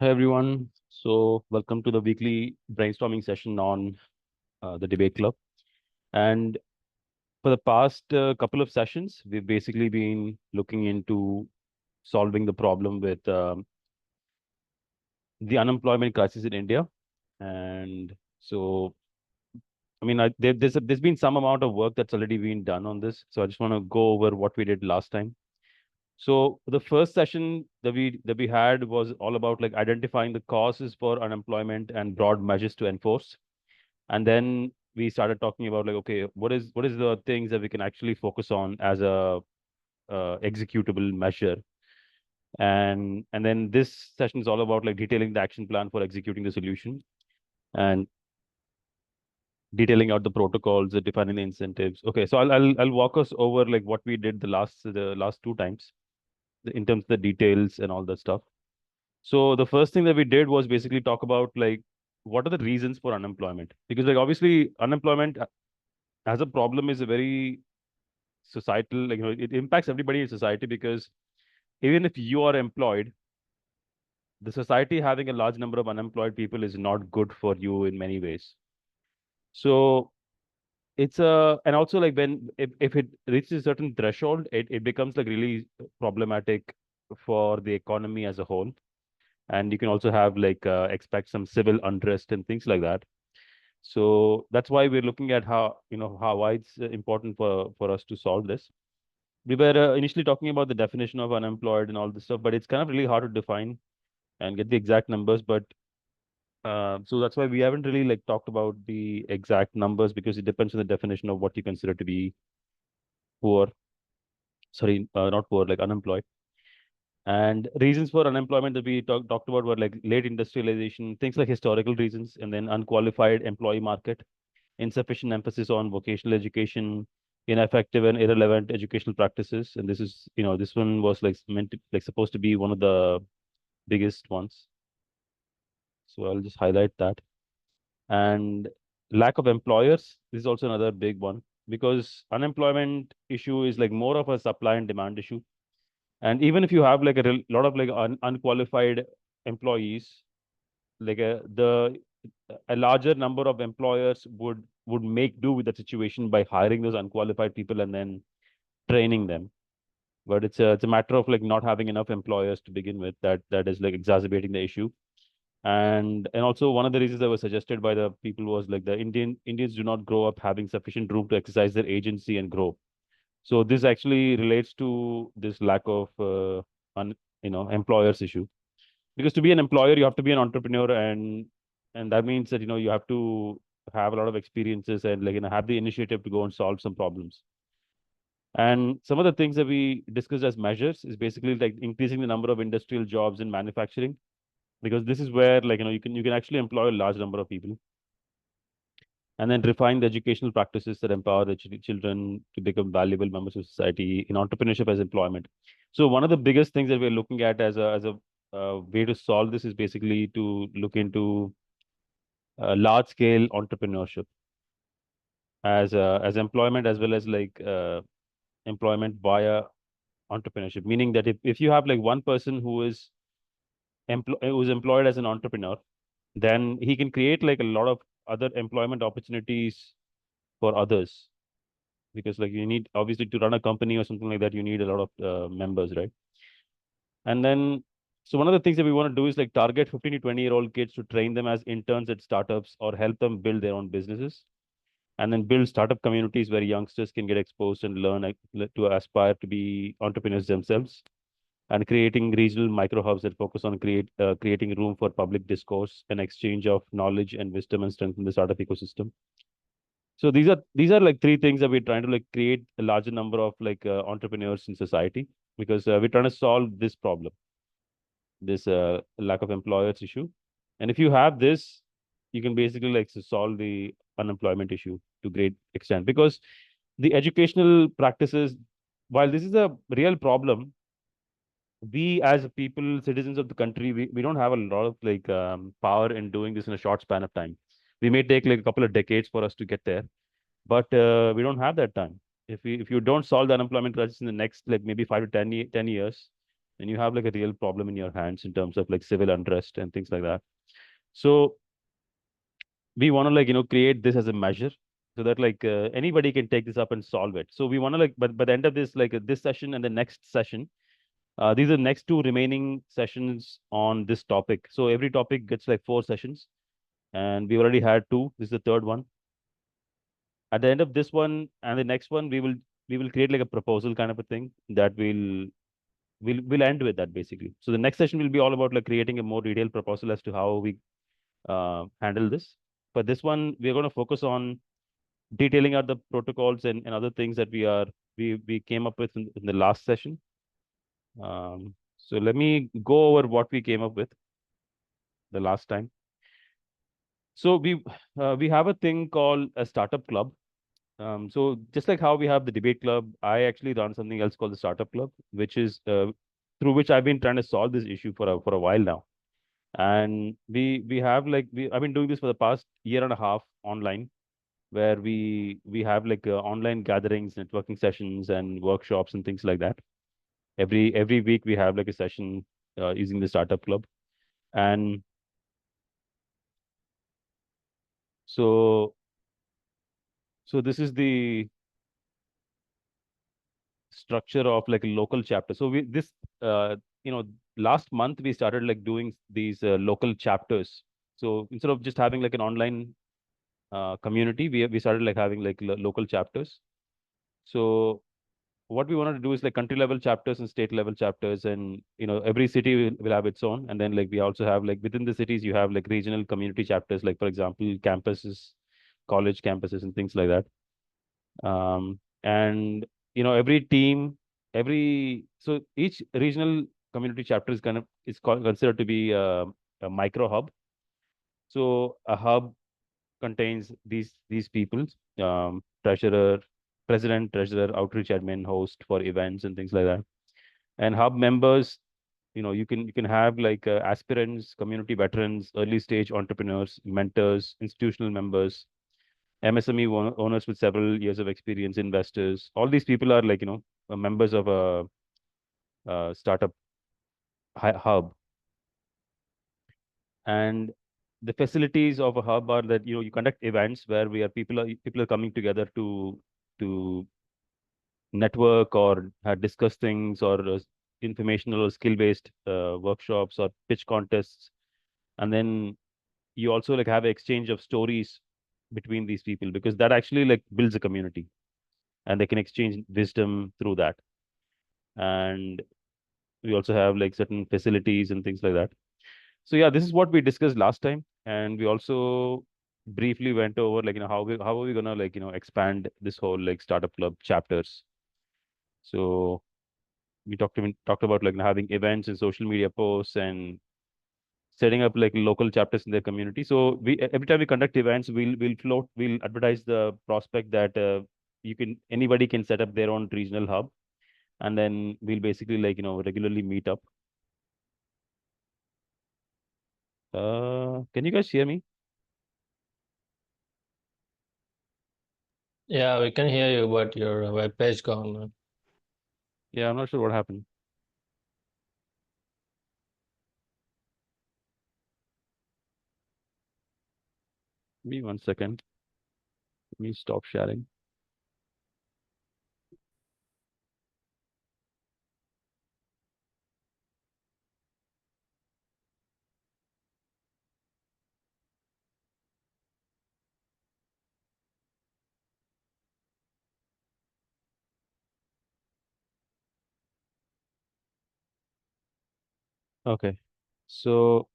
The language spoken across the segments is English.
Hi everyone. So welcome to the weekly brainstorming session on the debate club. And for the past couple of sessions, we've basically been looking into solving the problem with the unemployment crisis in India. And so, there's been some amount of work that's already been done on this. So I just want to go over what we did last time. So the first session that we had was all about like identifying the causes for unemployment and broad measures to enforce. And then we started talking about like, okay, what is the things that we can actually focus on as a executable measure. And then this session is all about like detailing the action plan for executing the solution and detailing out the protocols, defining the incentives. Okay, so I'll walk us over like what we did the last two times in terms of the details and all that stuff. So the first thing that we did was basically talk about like what are the reasons for unemployment, because like obviously unemployment as a problem is a very societal, like it impacts everybody in society, because even if you are employed, the society having a large number of unemployed people is not good for you in many ways. So it's a, and also like when if it reaches a certain threshold, it becomes like really problematic for the economy as a whole. And you can also have like expect some civil unrest and things like that. So that's why we're looking at how why it's important for us to solve this. We were initially talking about the definition of unemployed and all this stuff, but it's kind of really hard to define and get the exact numbers. But so that's why we haven't really like talked about the exact numbers, because it depends on the definition of what you consider to be poor. Sorry, not poor, like unemployed. And reasons for unemployment that we talked about were like late industrialization, things like historical reasons, and then unqualified employee market, insufficient emphasis on vocational education, ineffective and irrelevant educational practices. And this one was like meant to, like supposed to be one of the biggest ones. So I'll just highlight that. And lack of employers, this is also another big one, because unemployment issue is like more of a supply and demand issue. And even if you have like a lot of like unqualified employees, like a larger number of employers would make do with the situation by hiring those unqualified people and then training them. But it's a matter of like not having enough employers to begin with, that is like exacerbating the issue. And also one of the reasons that was suggested by the people was like the Indians do not grow up having sufficient room to exercise their agency and grow. So this actually relates to this lack of employers issue, because to be an employer you have to be an entrepreneur, and that means that you have to have a lot of experiences and like have the initiative to go and solve some problems. And some of the things that we discussed as measures is basically like increasing the number of industrial jobs in manufacturing, because this is where like you can actually employ a large number of people. And then refine the educational practices that empower the children to become valuable members of society in entrepreneurship as employment. So one of the biggest things that we're looking at as a way to solve this is basically to look into large scale entrepreneurship as employment, as well as like employment via entrepreneurship, meaning that if you have like one person who's employed as an entrepreneur, then he can create like a lot of other employment opportunities for others, because like you need obviously to run a company or something like that, you need a lot of members, right? And then so one of the things that we want to do is like target 15 to 20-year-old kids to train them as interns at startups or help them build their own businesses, and then build startup communities where youngsters can get exposed and learn to aspire to be entrepreneurs themselves, and creating regional micro hubs that focus on creating room for public discourse and exchange of knowledge and wisdom and strengthen the startup ecosystem. So these are like three things that we're trying to like create a larger number of like entrepreneurs in society, because we're trying to solve this problem, this lack of employers issue. And if you have this, you can basically like solve the unemployment issue to great extent, because the educational practices, while this is a real problem, we as people, citizens of the country, we don't have a lot of like power in doing this in a short span of time. We may take like a couple of decades for us to get there, but we don't have that time. If you don't solve the unemployment crisis in the next like maybe 5 to 10 years, and you have like a real problem in your hands in terms of like civil unrest and things like that. So we want to like create this as a measure so that like anybody can take this up and solve it. So we want to like, but by the end of this like this session and the next session, these are the next two remaining sessions on this topic. So every topic gets like 4 sessions, and we already had two. This is the third one. At the end of this one and the next one, we will create like a proposal kind of a thing that we'll end with that basically. So the next session will be all about like creating a more detailed proposal as to how we handle this. But this one, we're going to focus on detailing out the protocols and other things that we came up with in the last session. So let me go over what we came up with the last time. So we have a thing called a startup club. So just like how we have the debate club, I actually run something else called the startup club, which is through which I've been trying to solve this issue for a while now. And we have like we I've been doing this for the past year and a half online, where we have like online gatherings, networking sessions, and workshops and things like that. Every week we have like a session using the startup club, and so so this is the structure of like a local chapter. So we this you know last month we started like doing these local chapters. So instead of just having like an online community, we started like having like local chapters. So what we wanted to do is like country level chapters and state level chapters, and every city will have its own, and then like we also have like within the cities you have like regional community chapters, like for example campuses, college campuses and things like that. And every team, every so each regional community chapter considered to be a micro hub. So a hub contains these people, treasurer, president, treasurer, outreach admin, host for events and things like that. And hub members, you can have like aspirants, community veterans, early stage entrepreneurs, mentors, institutional members, MSME owners with several years of experience, investors. All these people are like members of a startup hub. And the facilities of a hub are that you conduct events where people are coming together to network or discuss things, or informational or skill based workshops or pitch contests. And then you also like have an exchange of stories between these people, because that actually like builds a community, and they can exchange wisdom through that. And we also have like certain facilities and things like that. So yeah, this is what we discussed last time, and we also briefly went over like how are we gonna like expand this whole like startup club chapters. So we talked about like having events and social media posts and setting up like local chapters in their community. So every time we conduct events, we'll advertise the prospect that anybody can set up their own regional hub, and then we'll basically like regularly meet up. Can you guys hear me? Yeah, we can hear you, but your web page gone. Yeah, I'm not sure what happened. Give me 1 second. Let me stop sharing. Okay. So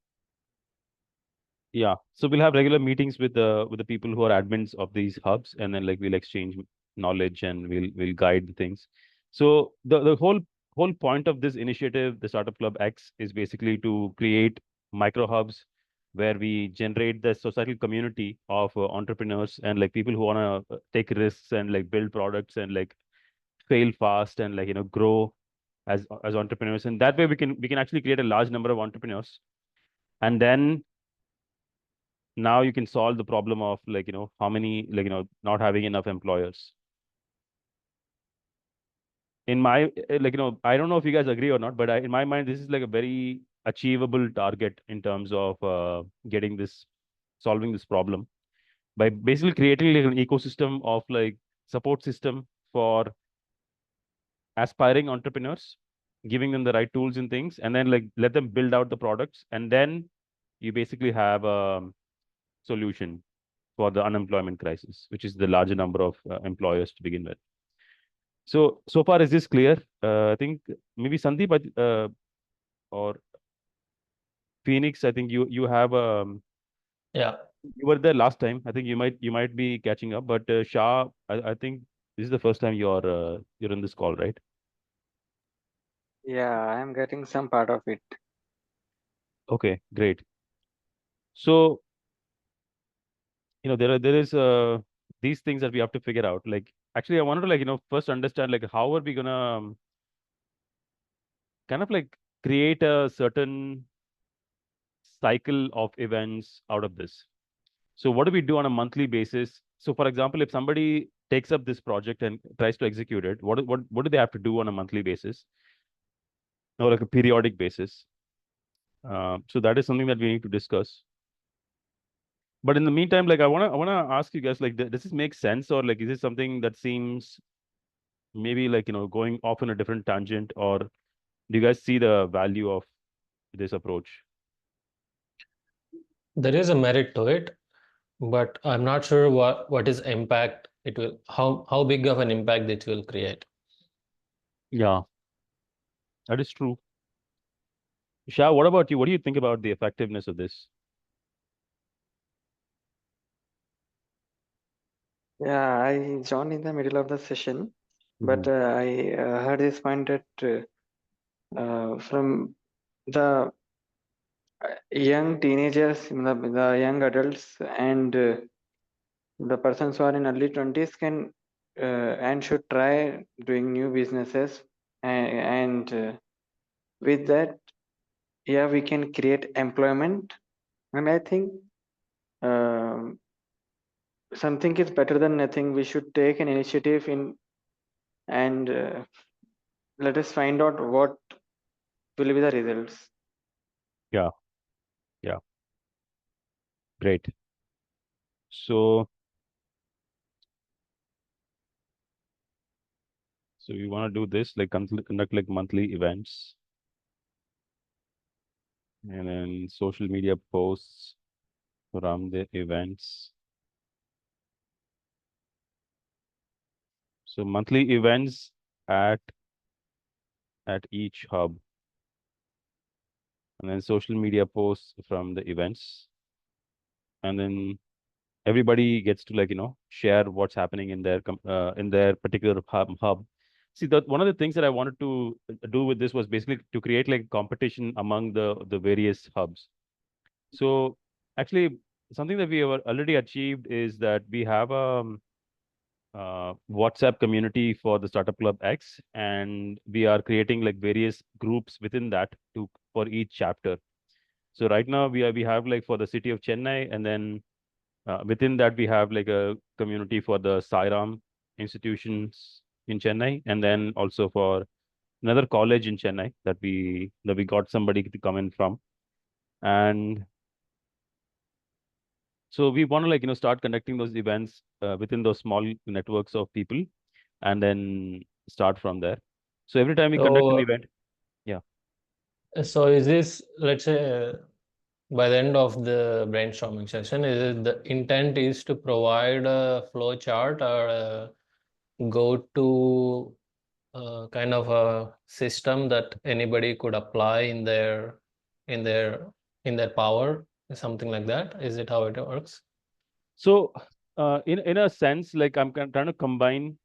yeah, so we'll have regular meetings with the people who are admins of these hubs, and then like we'll exchange knowledge and we'll guide the things. So the whole point of this initiative, the Startup Club X, is basically to create micro hubs where we generate the societal community of entrepreneurs and like people who want to take risks and like build products and like fail fast and like grow as entrepreneurs. And that way we can actually create a large number of entrepreneurs, and then now you can solve the problem of like how many like not having enough employers. in my like I don't know if you guys agree or not, but in my mind this is like a very achievable target in terms of getting this solving this problem by basically creating like an ecosystem of like support system for aspiring entrepreneurs, giving them the right tools and things, and then like let them build out the products, and then you basically have a solution for the unemployment crisis, which is the larger number of employers to begin with. So far, is this clear? I think maybe Sandeep or Phoenix. I think you have Yeah. you were there last time. I think you might be catching up, but Shah, I think this is the first time you're in this call, right? Yeah, I'm getting some part of it. Okay, great. So there is these things that we have to figure out. Like actually, I wanted to like first understand like how are we gonna kind of like create a certain cycle of events out of this. So what do we do on a monthly basis? So for example, if somebody takes up this project and tries to execute it, what do they have to do on a monthly basis or like a periodic basis? So that is something that we need to discuss. But in the meantime, like I wanna ask you guys, like, does this make sense, or like is this something that seems maybe like going off in a different tangent, or do you guys see the value of this approach? There is a merit to it, but I'm not sure what is impact it will, how big of an impact it will create. Yeah, that is true. Shah, what about you? What do you think about the effectiveness of this? Yeah, I joined in the middle of the session, but Mhm. I heard this point that from the young teenagers, the young adults, and the persons who are in early 20s can and should try doing new businesses, and with that, yeah, we can create employment. And I think um something is better than nothing. We should take an initiative in and let us find out what will be the results. Yeah, yeah, great. So, so we want to do this, like conduct like monthly events, and then social media posts from the events. So monthly events at each hub, and then social media posts from the events, and then everybody gets to like share what's happening in their in their particular hub. See, that one of the things that I wanted to do with this was basically to create like competition among the various hubs. So actually, something that we have already achieved is that we have a WhatsApp community for the Startup Club X, and we are creating like various groups within that to for each chapter. So right now we have like for the city of Chennai, and then within that, we have like a community for the Sairam institutions in Chennai, and then also for another college in Chennai that we got somebody to come in from. And so we want to like start conducting those events within those small networks of people, and then start from there. So every time we conduct an So, event, yeah. so is this, let's say, by the end of the brainstorming session, is it the intent is to provide a flow chart or go to kind of a system that anybody could apply in their in their power, something like that? Is it how it works? So in a sense, like I'm trying to combine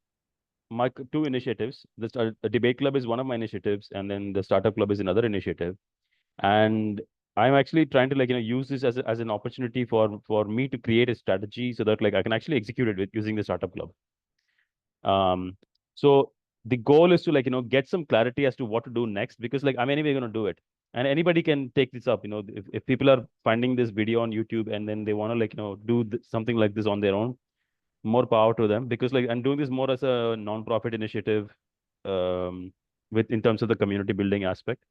my two initiatives. The debate club is one of my initiatives, and then the startup club is another initiative. And I'm actually trying to like use this as an opportunity for me to create a strategy so that like I can actually execute it with using the startup club. Um, so the goal is to like get some clarity as to what to do next, because like I'm anyway going to do it, and anybody can take this up. If people are finding this video on YouTube and then they want to like do something like this on their own, more power to them, because like I'm doing this more as a non-profit initiative. with in terms of the community building aspect.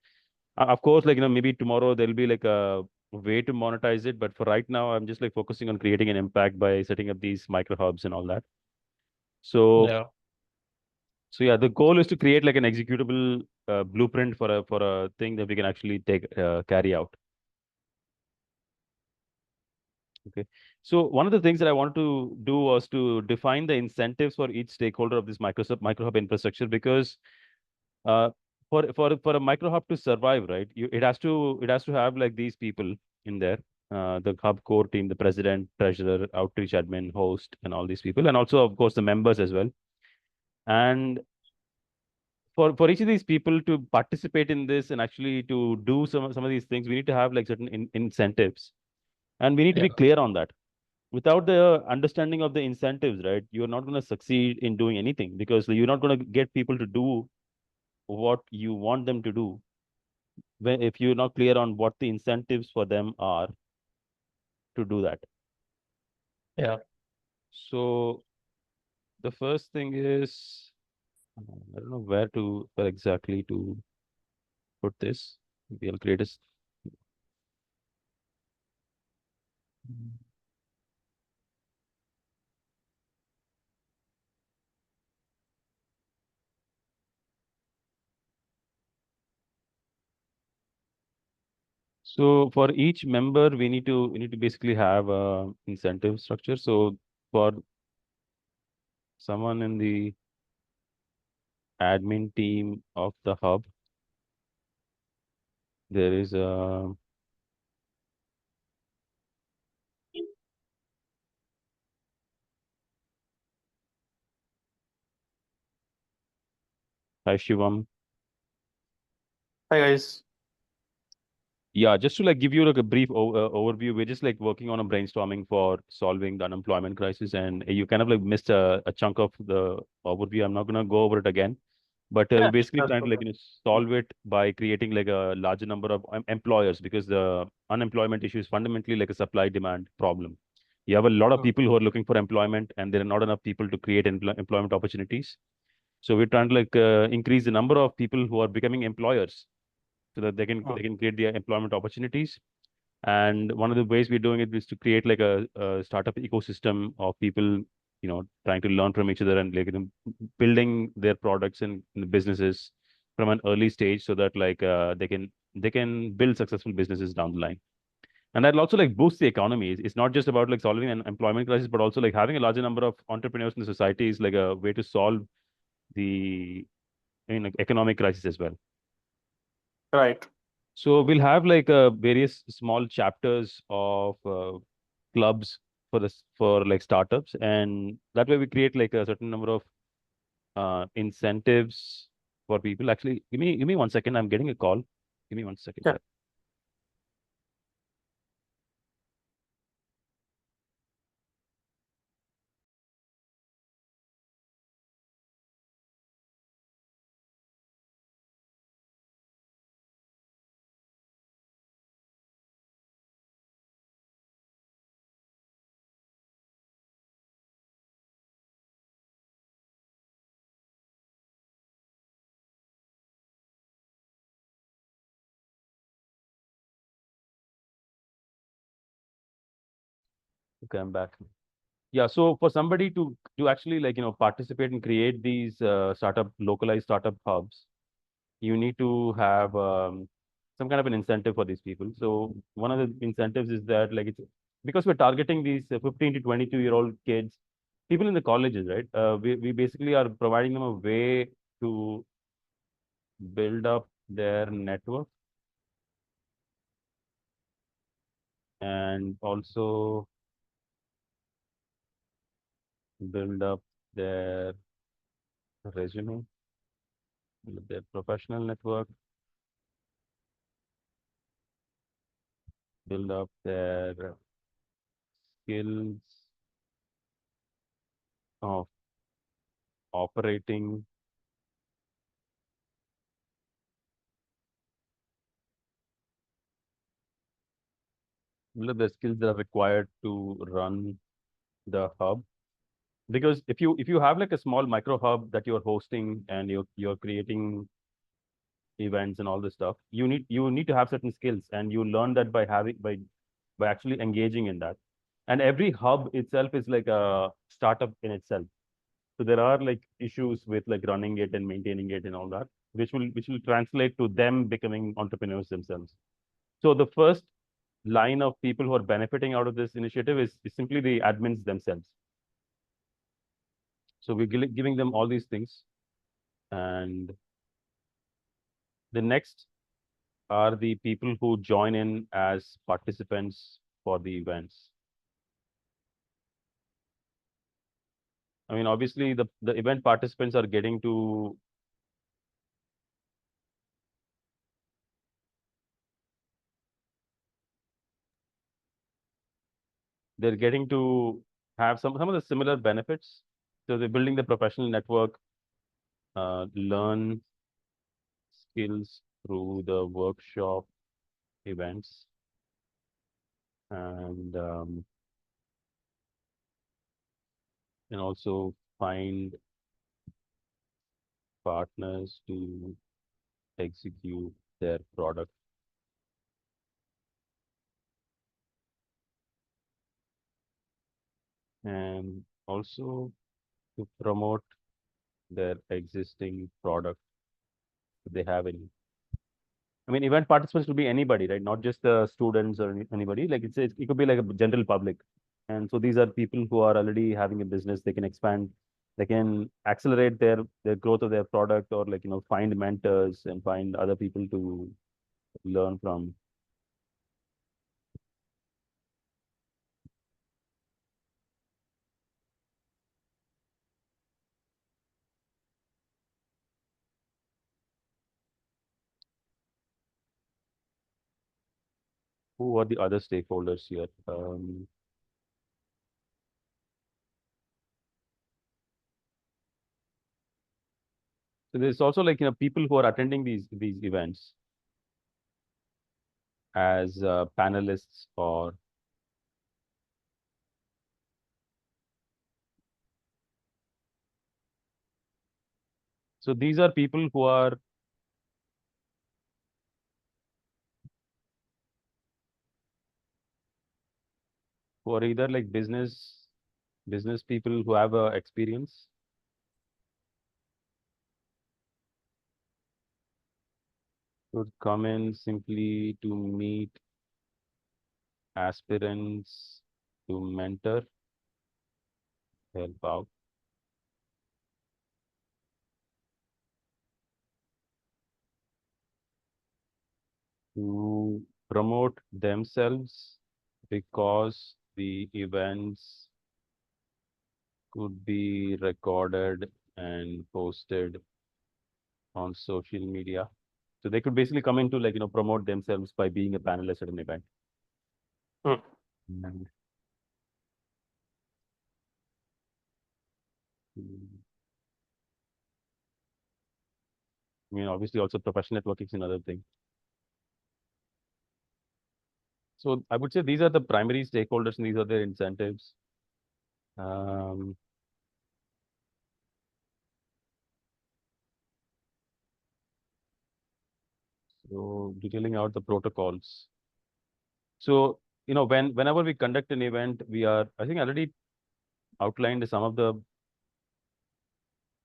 Of course, like maybe tomorrow there'll be like a way to monetize it, but for right now, I'm just like focusing on creating an impact by setting up these micro hubs and all that. So Yeah. so yeah, the goal is to create like an executable blueprint for a thing that we can actually take carry out. Okay. So one of the things that I wanted to do was to define the incentives for each stakeholder of this micro hub infrastructure, because uh, for a micro hub to survive, right, it has to have like these people in there, the hub core team, the president, treasurer, outreach admin, host, and all these people, and also of course the members as well. And for each of these people to participate in this and actually to do some of these things, we need to have like certain incentives, and we need to Yeah. be clear on that. Without the understanding of the incentives, right, you're not going to succeed in doing anything, because you're not going to get people to do what you want them to do if you're not clear on what the incentives for them are to do that. Yeah. So the first thing is, I don't know where exactly to put this. Maybe I'll create a So for each member, we need to basically have a incentive structure. So for someone in the admin team of the hub, there is a Hi Shivam. Hi guys. Yeah, just to like give you like a brief overview, we're just like working on a brainstorming for solving the unemployment crisis, and you kind of like missed a chunk of the overview. I'm not gonna go over it again, but Yeah, we're basically sure, trying to like solve it by creating like a larger number of employers, because the unemployment issue is fundamentally like a supply demand problem. You have a lot of people who are looking for employment, and there are not enough people to create employment opportunities. So we're trying to like increase the number of people who are becoming employers, so that they can create their employment opportunities. And one of the ways we're doing it is to create like a startup ecosystem of people, trying to learn from each other, and like building their products and businesses from an early stage, so that like they can build successful businesses down the line. And that'll also like boost the economy. It's not just about like solving an employment crisis, but also like having a larger number of entrepreneurs in the society is like a way to solve the economic crisis as well. right. So we'll have like various small chapters of clubs for like startups, and that way we create like a certain number of incentives for people. Actually, give me 1 second. I'm getting a call. Give me 1 second. Yeah. Okay, I'm back. Yeah, so for somebody to actually like participate and create these localized startup hubs, you need to have some kind of an incentive for these people. So one of the incentives is that like it's because we're targeting these 15 to 22-year-old kids, people in the colleges, right? We basically are providing them a way to build up their network, and also build up their resume, their professional network, build up their skills of operating, build up the skills that are required to run the hub, Because if you have like a small micro hub that you're hosting and you're creating events and all this stuff, you need to have certain skills, and you learn that by actually engaging in that. And every hub itself is like a startup in itself. So there are like issues with like running it and maintaining it and all that, which will translate to them becoming entrepreneurs themselves. So the first line of people who are benefiting out of this initiative is simply the admins themselves. So we're giving them all these things. And the next are the people who join in as participants for the events. I mean, obviously, the event participants are getting to they're getting to have some of the similar benefits. So they're building the professional network, learn skills through the workshop events, and also find partners to execute their product. And also to promote their existing product if they have any. I mean, event participants could be anybody, right? Not just the students or anybody. Like it could be like a general public. And so these are people who are already having a business. They can expand. They can accelerate their growth of their product, or like find mentors and find other people to learn from. Who are the other stakeholders here? So there's also like people who are attending these events as panelists, or so these are people who are either like business people who have experience, would come in simply to meet aspirants, to mentor, help out, to promote themselves, because the events could be recorded and posted on social media. So they could basically come in to like promote themselves by being a panelist at an event. Hmm. And, I mean, obviously, also professional networking is another thing. So I would say these are the primary stakeholders and these are their incentives. So detailing out the protocols. So, whenever we conduct an event, I think, already outlined some of the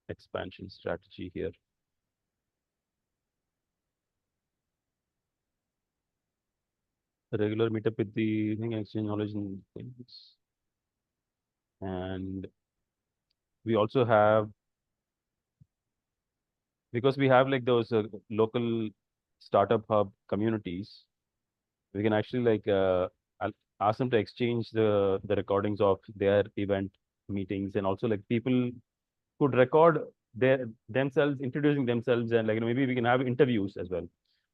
expansion strategy here. A regular meetup with the thing, exchange knowledge and things. And we also have, because we have like those local startup hub communities, we can actually like ask them to exchange the recordings of their event meetings, and also like people could record themselves introducing themselves, and like maybe we can have interviews as well.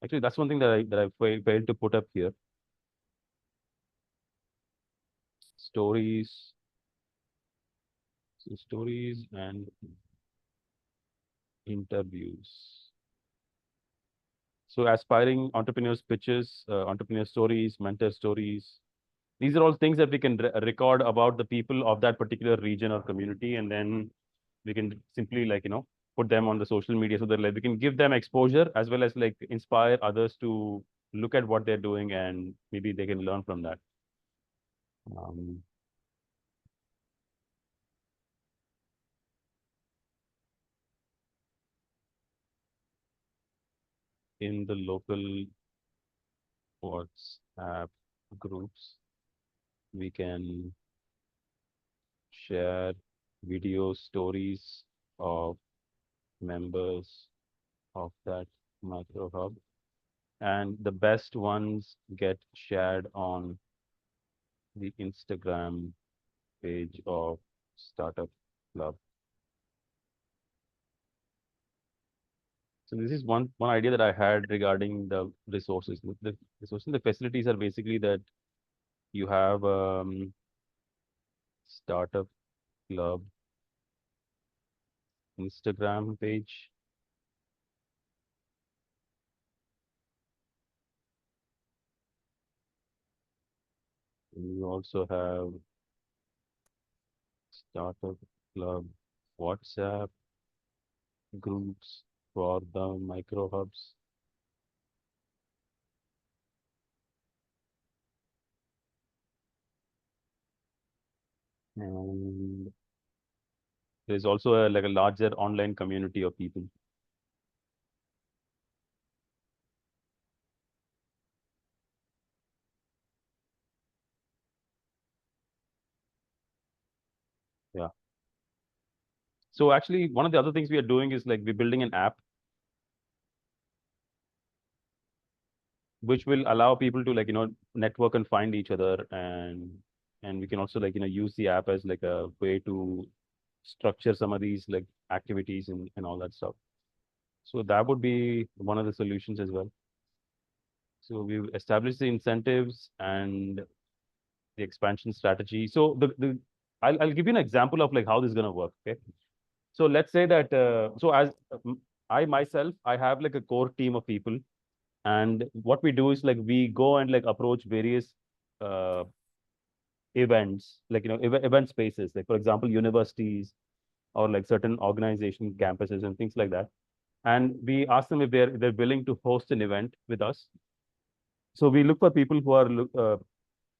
Actually, that's one thing that I failed to put up here. Stories, stories and interviews. So aspiring entrepreneurs pitches, entrepreneur stories, mentor stories, These are all things that we can record about the people of that particular region or community, and then we can simply put them on the social media so that like we can give them exposure as well as like inspire others to look at what they're doing and maybe they can learn from that. In the local WhatsApp groups, we can share video stories of members of that micro hub, and the best ones get shared on the Instagram page of Startup Club. So this is one idea that I had regarding the resources. The resources, the facilities are basically that you have Startup Club Instagram page. You also have Startup Club WhatsApp groups for the micro hubs. And there's also like a larger online community of people. Yeah. So actually, one of the other things we are doing is like we're building an app which will allow people to network and find each other, and we can also use the app as like a way to structure some of these like activities and all that stuff. So that would be one of the solutions as well. So we've established the incentives and the expansion strategy. So I'll give you an example of like how this is going to work. Okay. So let's say that so as I myself, I have like a core team of people, and what we do is like we go and like approach various uh, events, like event spaces, like for example universities or like certain organization campuses and things like that, and we ask them if they're willing to host an event with us. So we look for people who are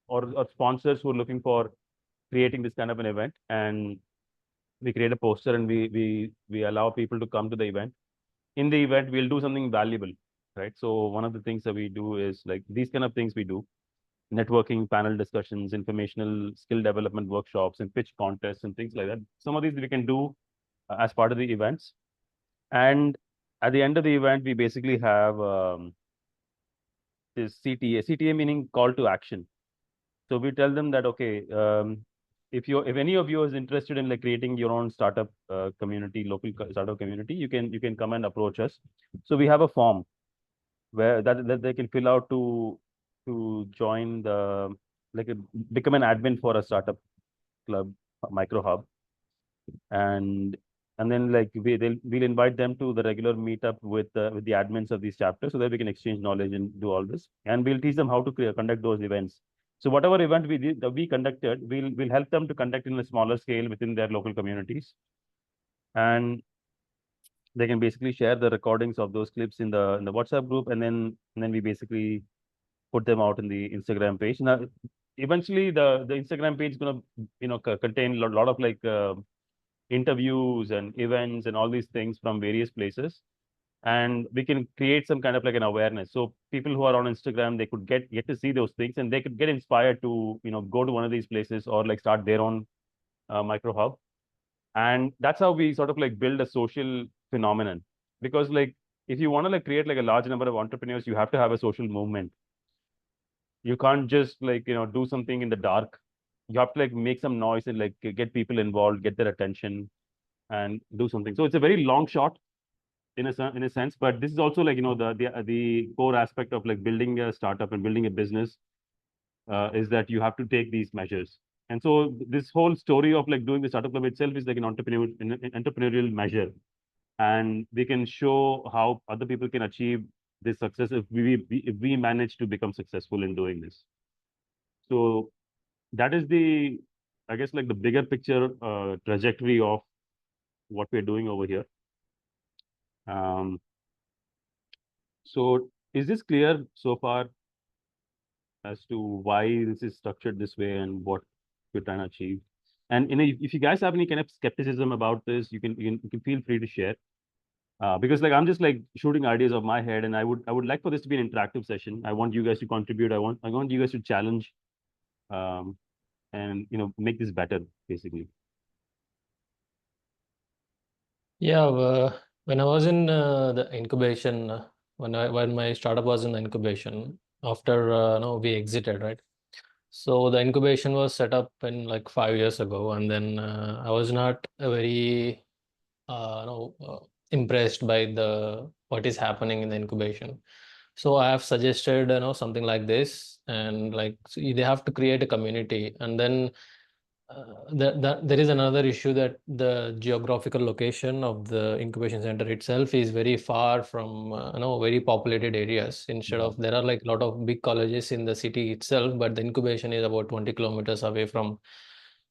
or sponsors who are looking for creating this kind of an event, and we create a poster and we allow people to come to the event. In the event, we'll do something valuable, right? So one of the things that we do is like these kind of things we do: networking, panel discussions, informational skill development workshops, and pitch contests and things like that. Some of these we can do as part of the events. And at the end of the event, we basically have this CTA meaning call to action. So we tell them that, okay, if any of you is interested in like creating your own startup community, local startup community, you can come and approach us. So we have a form where that they can fill out to join the like become an admin for a startup club micro hub, and then like we'll invite them to the regular meetup with the admins of these chapters so that we can exchange knowledge and do all this, and we'll teach them how to conduct those events. So whatever event we did that we conducted, we'll help them to conduct in a smaller scale within their local communities, and they can basically share the recordings of those clips in the WhatsApp group, and then we basically put them out in the Instagram page. Now, eventually, the Instagram page is gonna contain a lot of like interviews and events and all these things from various places, and we can create some kind of like an awareness. So people who are on Instagram, they could get to see those things, and they could get inspired to go to one of these places or like start their own micro hub. And that's how we sort of like build a social phenomenon, because like if you want to like create like a large number of entrepreneurs, you have to have a social movement. You can't just like do something in the dark. You have to like make some noise and like get people involved, get their attention, and do something. So it's a very long shot in a sense, but this is also like the core aspect of like building a startup and building a business, is that you have to take these measures. And so this whole story of like doing the startup club itself is like an entrepreneurial measure, and we can show how other people can achieve this success if we manage to become successful in doing this. So that is the, I guess, like the bigger picture trajectory of what we're doing over here. So is this clear so far as to why this is structured this way and what we're trying to achieve? And if you guys have any kind of skepticism about this, you can feel free to share. Because like I'm just like shooting ideas of my head, and I would like for this to be an interactive session. I want you guys to contribute. I want you guys to challenge, and make this better, basically. Yeah, when I was in the incubation, when my startup was in the incubation, after no, we exited, right? So the incubation was set up in like 5 years ago, and then I was not very impressed by the what is happening in the incubation. So I have suggested something like this, and like so they have to create a community, and then there is another issue that the geographical location of the incubation center itself is very far from very populated areas. Instead of there are like a lot of big colleges in the city itself, but the incubation is about 20 kilometers away from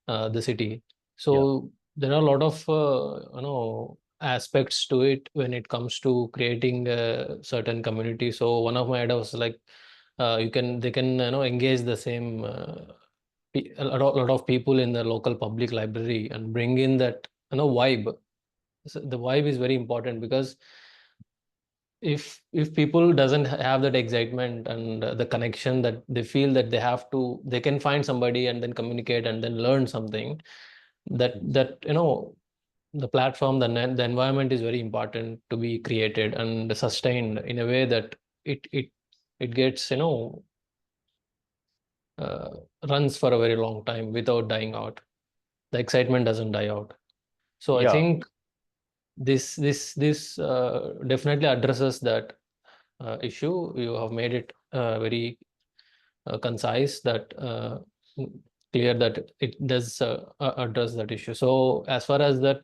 the city. So there are a lot of aspects to it when it comes to creating a certain community. So one of my ideas was like they can engage the same lot of people in the local public library and bring in that vibe. So the vibe is very important, because if people doesn't have that excitement and the connection that they feel that they can find somebody and then communicate and then learn something, that the platform, the environment is very important to be created and sustained in a way that it gets runs for a very long time without dying out. The excitement doesn't die out. So I Yeah. think this definitely addresses that issue. You have made it very concise, that clear that it does address that issue. So as far as the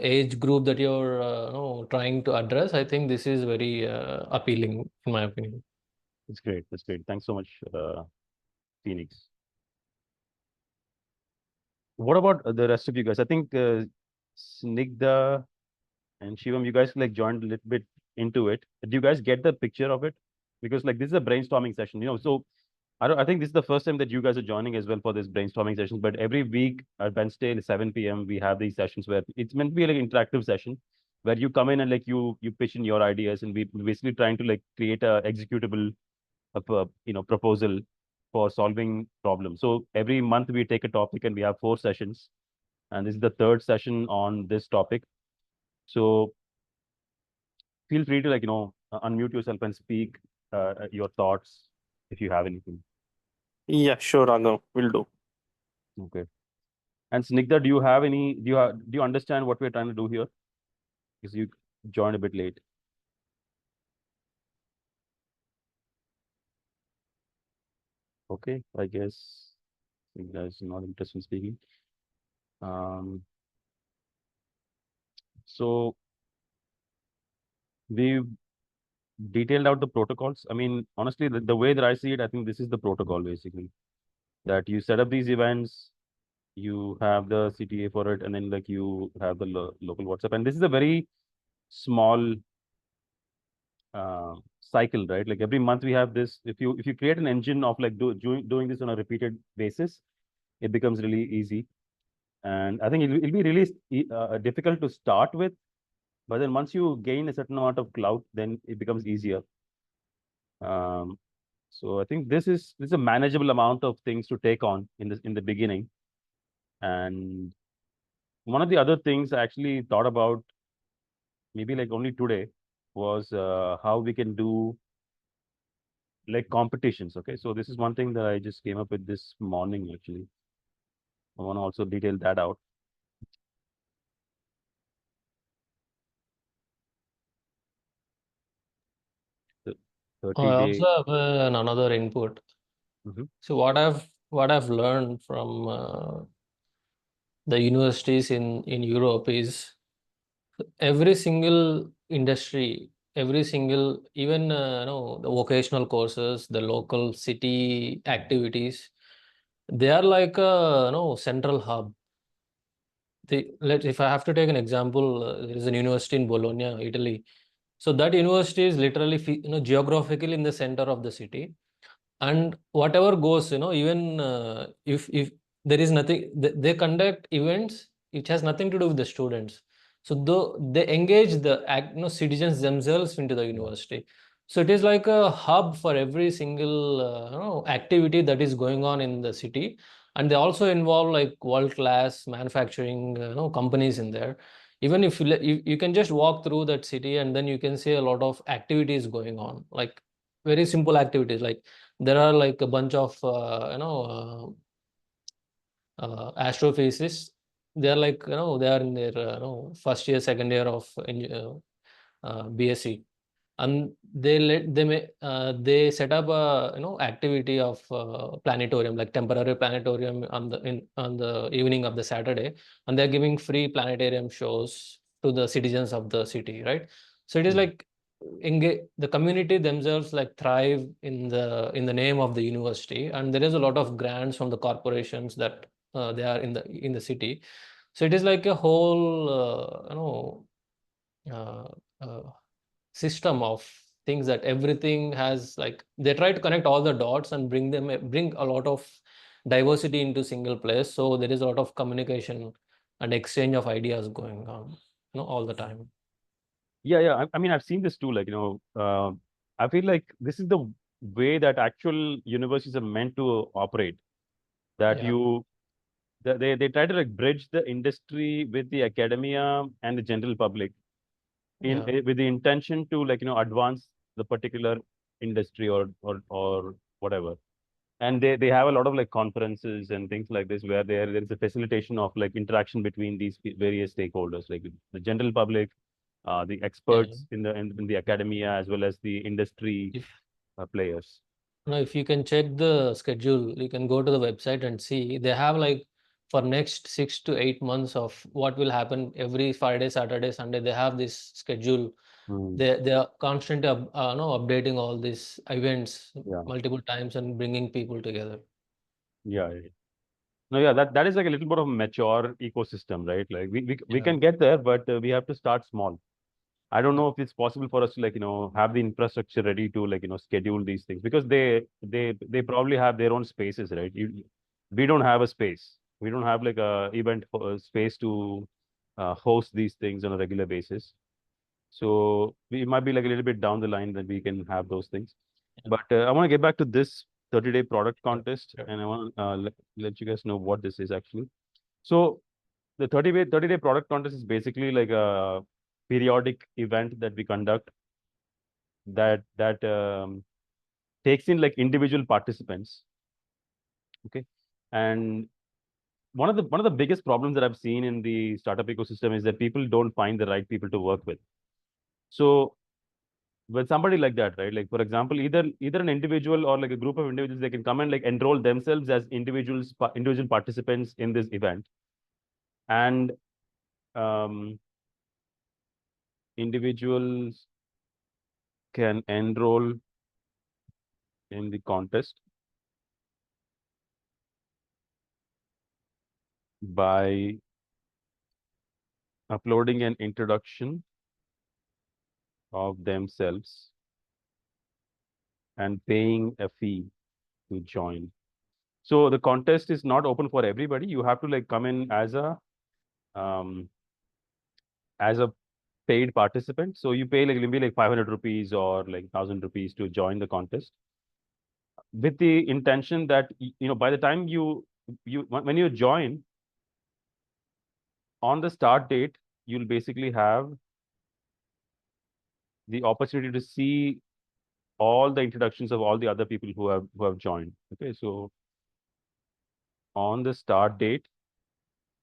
age group that you're trying to address, I think this is very appealing in my opinion. That's great. That's great. Thanks so much, Phoenix. What about the rest of you guys? I think Snigdha and Shivam, you guys like joined a little bit into it. Do you guys get the picture of it? Because like this is a brainstorming session, so I think this is the first time that you guys are joining as well for this brainstorming session. But every week at Wednesday at 7 p.m. we have these sessions where it's meant to be like an interactive session where you come in and like you pitch in your ideas, and we're basically trying to like create a executable proposal for solving problems. So every month we take a topic and we have 4 sessions, and this is the third session on this topic. So feel free to unmute yourself and speak your thoughts if you have anything. Yeah, sure, Raghav, will do. Okay. And Snigdha, do you understand what we're trying to do here? Because you joined a bit late. Okay, I guess Snigdha is not interested in speaking. So we've detailed out the protocols. I mean, honestly, the way that I see it, I think this is the protocol basically. That you set up these events, you have the CTA for it, and then like you have the local WhatsApp. And this is a very small cycle, right? Like every month we have this. If you create an engine of like doing this on a repeated basis, it becomes really easy. And I think it'll be really difficult to start with, but then once you gain a certain amount of clout, then it becomes easier. So I think this is a manageable amount of things to take on in the beginning. And one of the other things I actually thought about maybe like only today was how we can do like competitions. Okay, so this is one thing that I just came up with this morning actually. I want to also detail that out. The I 30-day. also have another input. So what I've learned from the universities in Europe is every single industry, every single, even the vocational courses, the local city activities, They are like a central hub. If I have to take an example, there is a university in Bologna, Italy. So that university is literally geographically in the center of the city, and whatever goes, even if there is nothing, they conduct events which has nothing to do with the students. So though they engage the citizens themselves into the university. So it is like a hub for every single activity that is going on in the city, and they also involve like world-class manufacturing companies in there. Even if you can just walk through that city, and then you can see a lot of activities going on, like very simple activities, like there are like a bunch of astrophysicists. They are like they are in their first year, second year of BSc, and they set up a activity of planetarium, like temporary planetarium on the evening of the Saturday, and they're giving free planetarium shows to the citizens of the city, right? So it is like the community themselves like thrive in the name of the university, and there is a lot of grants from the corporations that they are in the city. So it is like a whole uh, uh, system of things that everything has, like they try to connect all the dots and bring a lot of diversity into single place, so there is a lot of communication and exchange of ideas going on all the time. Yeah. I mean, I've seen this too. Like, I feel like this is the way that actual universities are meant to operate. That Yeah, they try to like bridge the industry with the academia and the general public yeah, with the intention to like advance the particular industry or whatever. And they have a lot of like conferences and things like this where there is a facilitation of like interaction between these various stakeholders, like the general public, the yeah. experts in the academia, as well as the industry If players. if you can check the schedule, you can go to the website and see they have like for next 6 to 8 months of what will happen every Friday, Saturday, Sunday. They have this schedule. Mm. They are constantly updating all these events Yeah, multiple times and bringing people together. yeah. No, yeah, that is like a little bit of a mature ecosystem, right? Like we Yeah, can get there, but we have to start small. I don't yeah, know if it's possible for us to like have the infrastructure ready to like schedule these things, because they probably have their own spaces, right? We don't have a space. We don't have like a event space to host these things on a regular basis. So we might be like a little bit down the line that we can have those things. yeah, But I want to get back to this 30-day product sure, contest, sure. and I want to let you guys know what this is actually. So the 30-day product contest is basically like a periodic event that we conduct that takes in like individual participants. Okay. And one of the biggest problems that I've seen in the startup ecosystem is that people don't find the right people to work with. So with somebody like that, right? Like for example, either an individual or like a group of individuals, they can come and like enroll themselves as individual participants in this event, and um, individuals can enroll in the contest by uploading an introduction of themselves and paying a fee to join. So the contest is not open for everybody. You have to like come in um, as a paid participant. So you pay like maybe like 500 rupees or like 1,000 rupees to join the contest, with the intention that by the time when you join on the start date, you'll basically have the opportunity to see all the introductions of all the other people who have joined. Okay, so on the start date,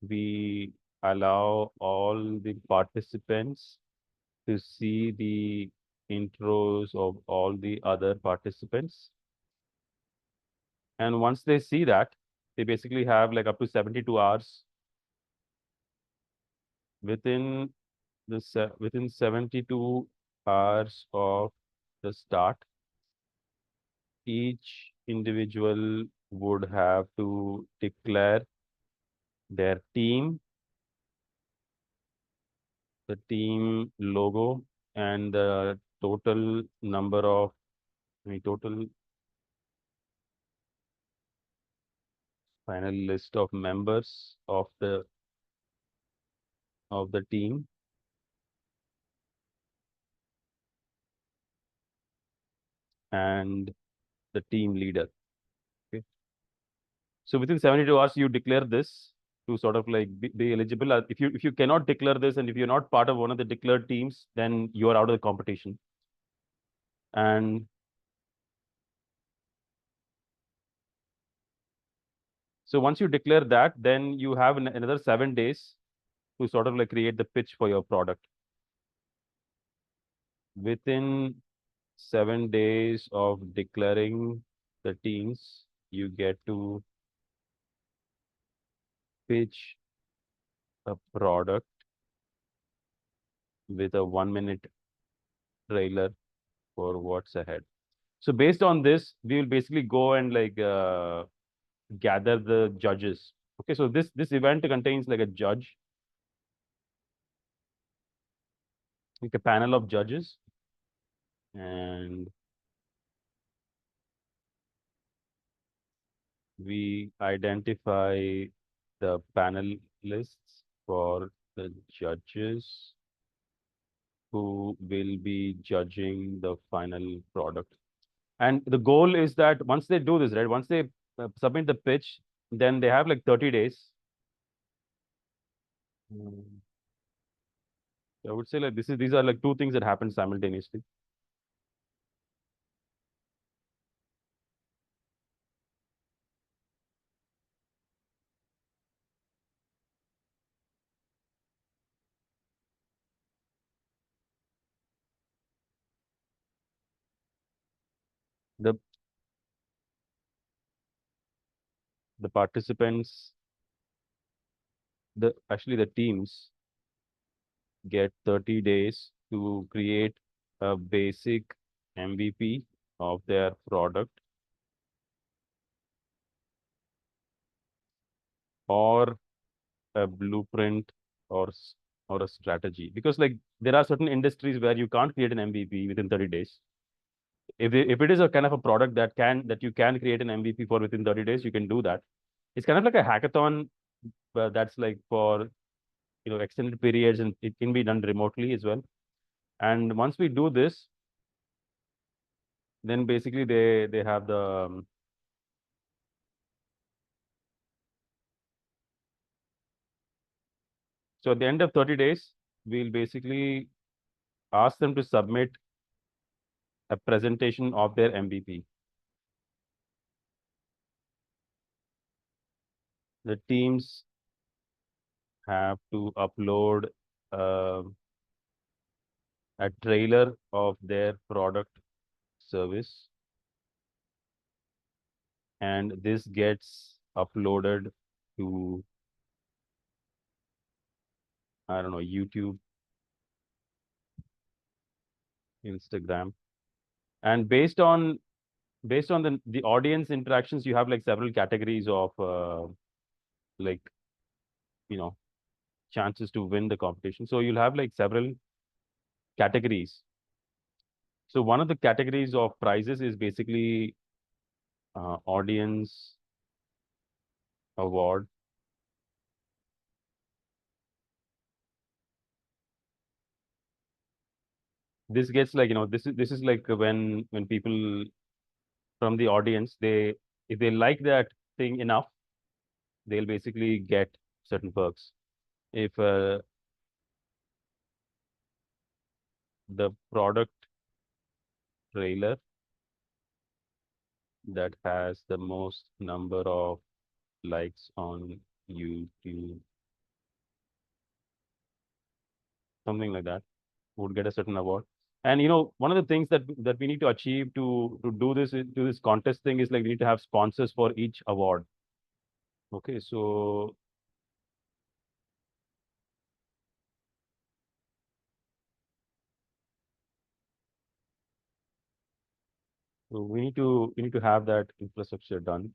we allow all the participants to see the intros of all the other participants. And once they see that, they basically have like up to 72 hours within within 72 hours of the start. Each individual would have to declare their team, the team logo, and the total number of total final list of members of the team, and the team leader. Okay. So within 72 hours, you declare this to sort of like be eligible. If you cannot declare this, and if you're not part of one of the declared teams, then you are out of the competition. And so once you declare that, then you have another 7 days to sort of like create the pitch for your product. Within 7 days of declaring the teams, you get to pitch a product with a 1-minute trailer for what's ahead. So based on this, we will basically go and like gather the judges. Okay, so this event contains like a judge, like a panel of judges, and we identify the panelists for the judges who will be judging the final product. And the goal is that once they do this, right, once they submit the pitch, then they have like 30 days. I would say like these are like two things that happen simultaneously. The participants, actually the teams get 30 days to create a basic MVP of their product, or a blueprint, or a strategy. Because like there are certain industries where you can't create an MVP within 30 days. If it is a kind of a product that you can create an MVP for within 30 days, you can do that. It's kind of like a hackathon, but that's like for extended periods, and it can be done remotely as well. And once we do this, then basically they have the so at the end of 30 days, we'll basically ask them to submit a presentation of their MVP. The teams have to upload uh, a trailer of their product service, and this gets uploaded to, I don't know, YouTube, Instagram. And based on the audience interactions, you have like several categories of like chances to win the competition. So you'll have like several categories. So one of the categories of prizes is basically audience award. This gets like this is like when people from the audience, if they like that thing enough, they'll basically get certain perks. If the product trailer that has the most number of likes on YouTube, something like that, would get a certain award. And one of the things that we need to achieve to do this contest thing is like we need to have sponsors for each award. Okay, so So we need to have that infrastructure done.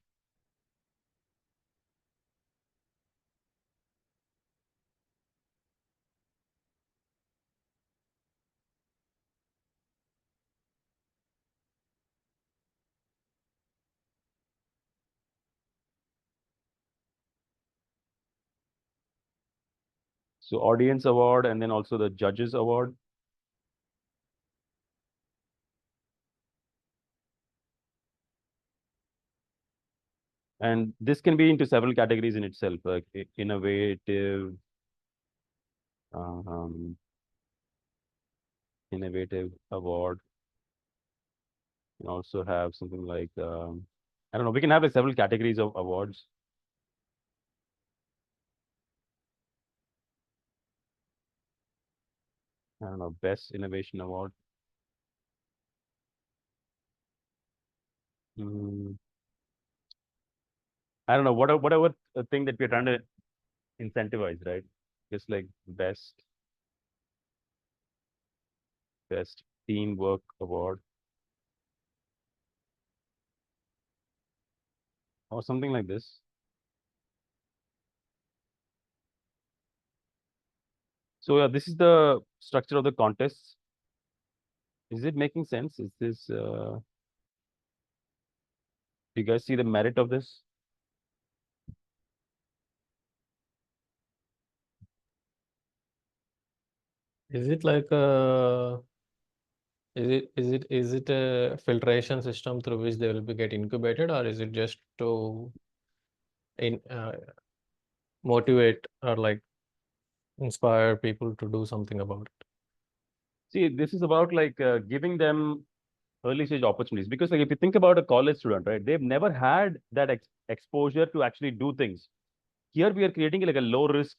So audience award and then also the judges award. And this can be into several categories in itself, like innovative, um, innovative award. You can also have something like I don't know. We can have like several categories of awards. I don't know, best innovation award. Mm, I don't know, whatever thing that we're trying to incentivize, right? Just like best teamwork award or something like this. So yeah, this is the structure of the contest. Is it making sense? Is this do you guys see the merit of this? Is it like a is it a filtration system through which they will be get incubated, or is it just to motivate or like inspire people to do something about it? See, this is about like giving them early stage opportunities because like if you think about a college student, right, they've never had that exposure to actually do things. Here we are creating like a low risk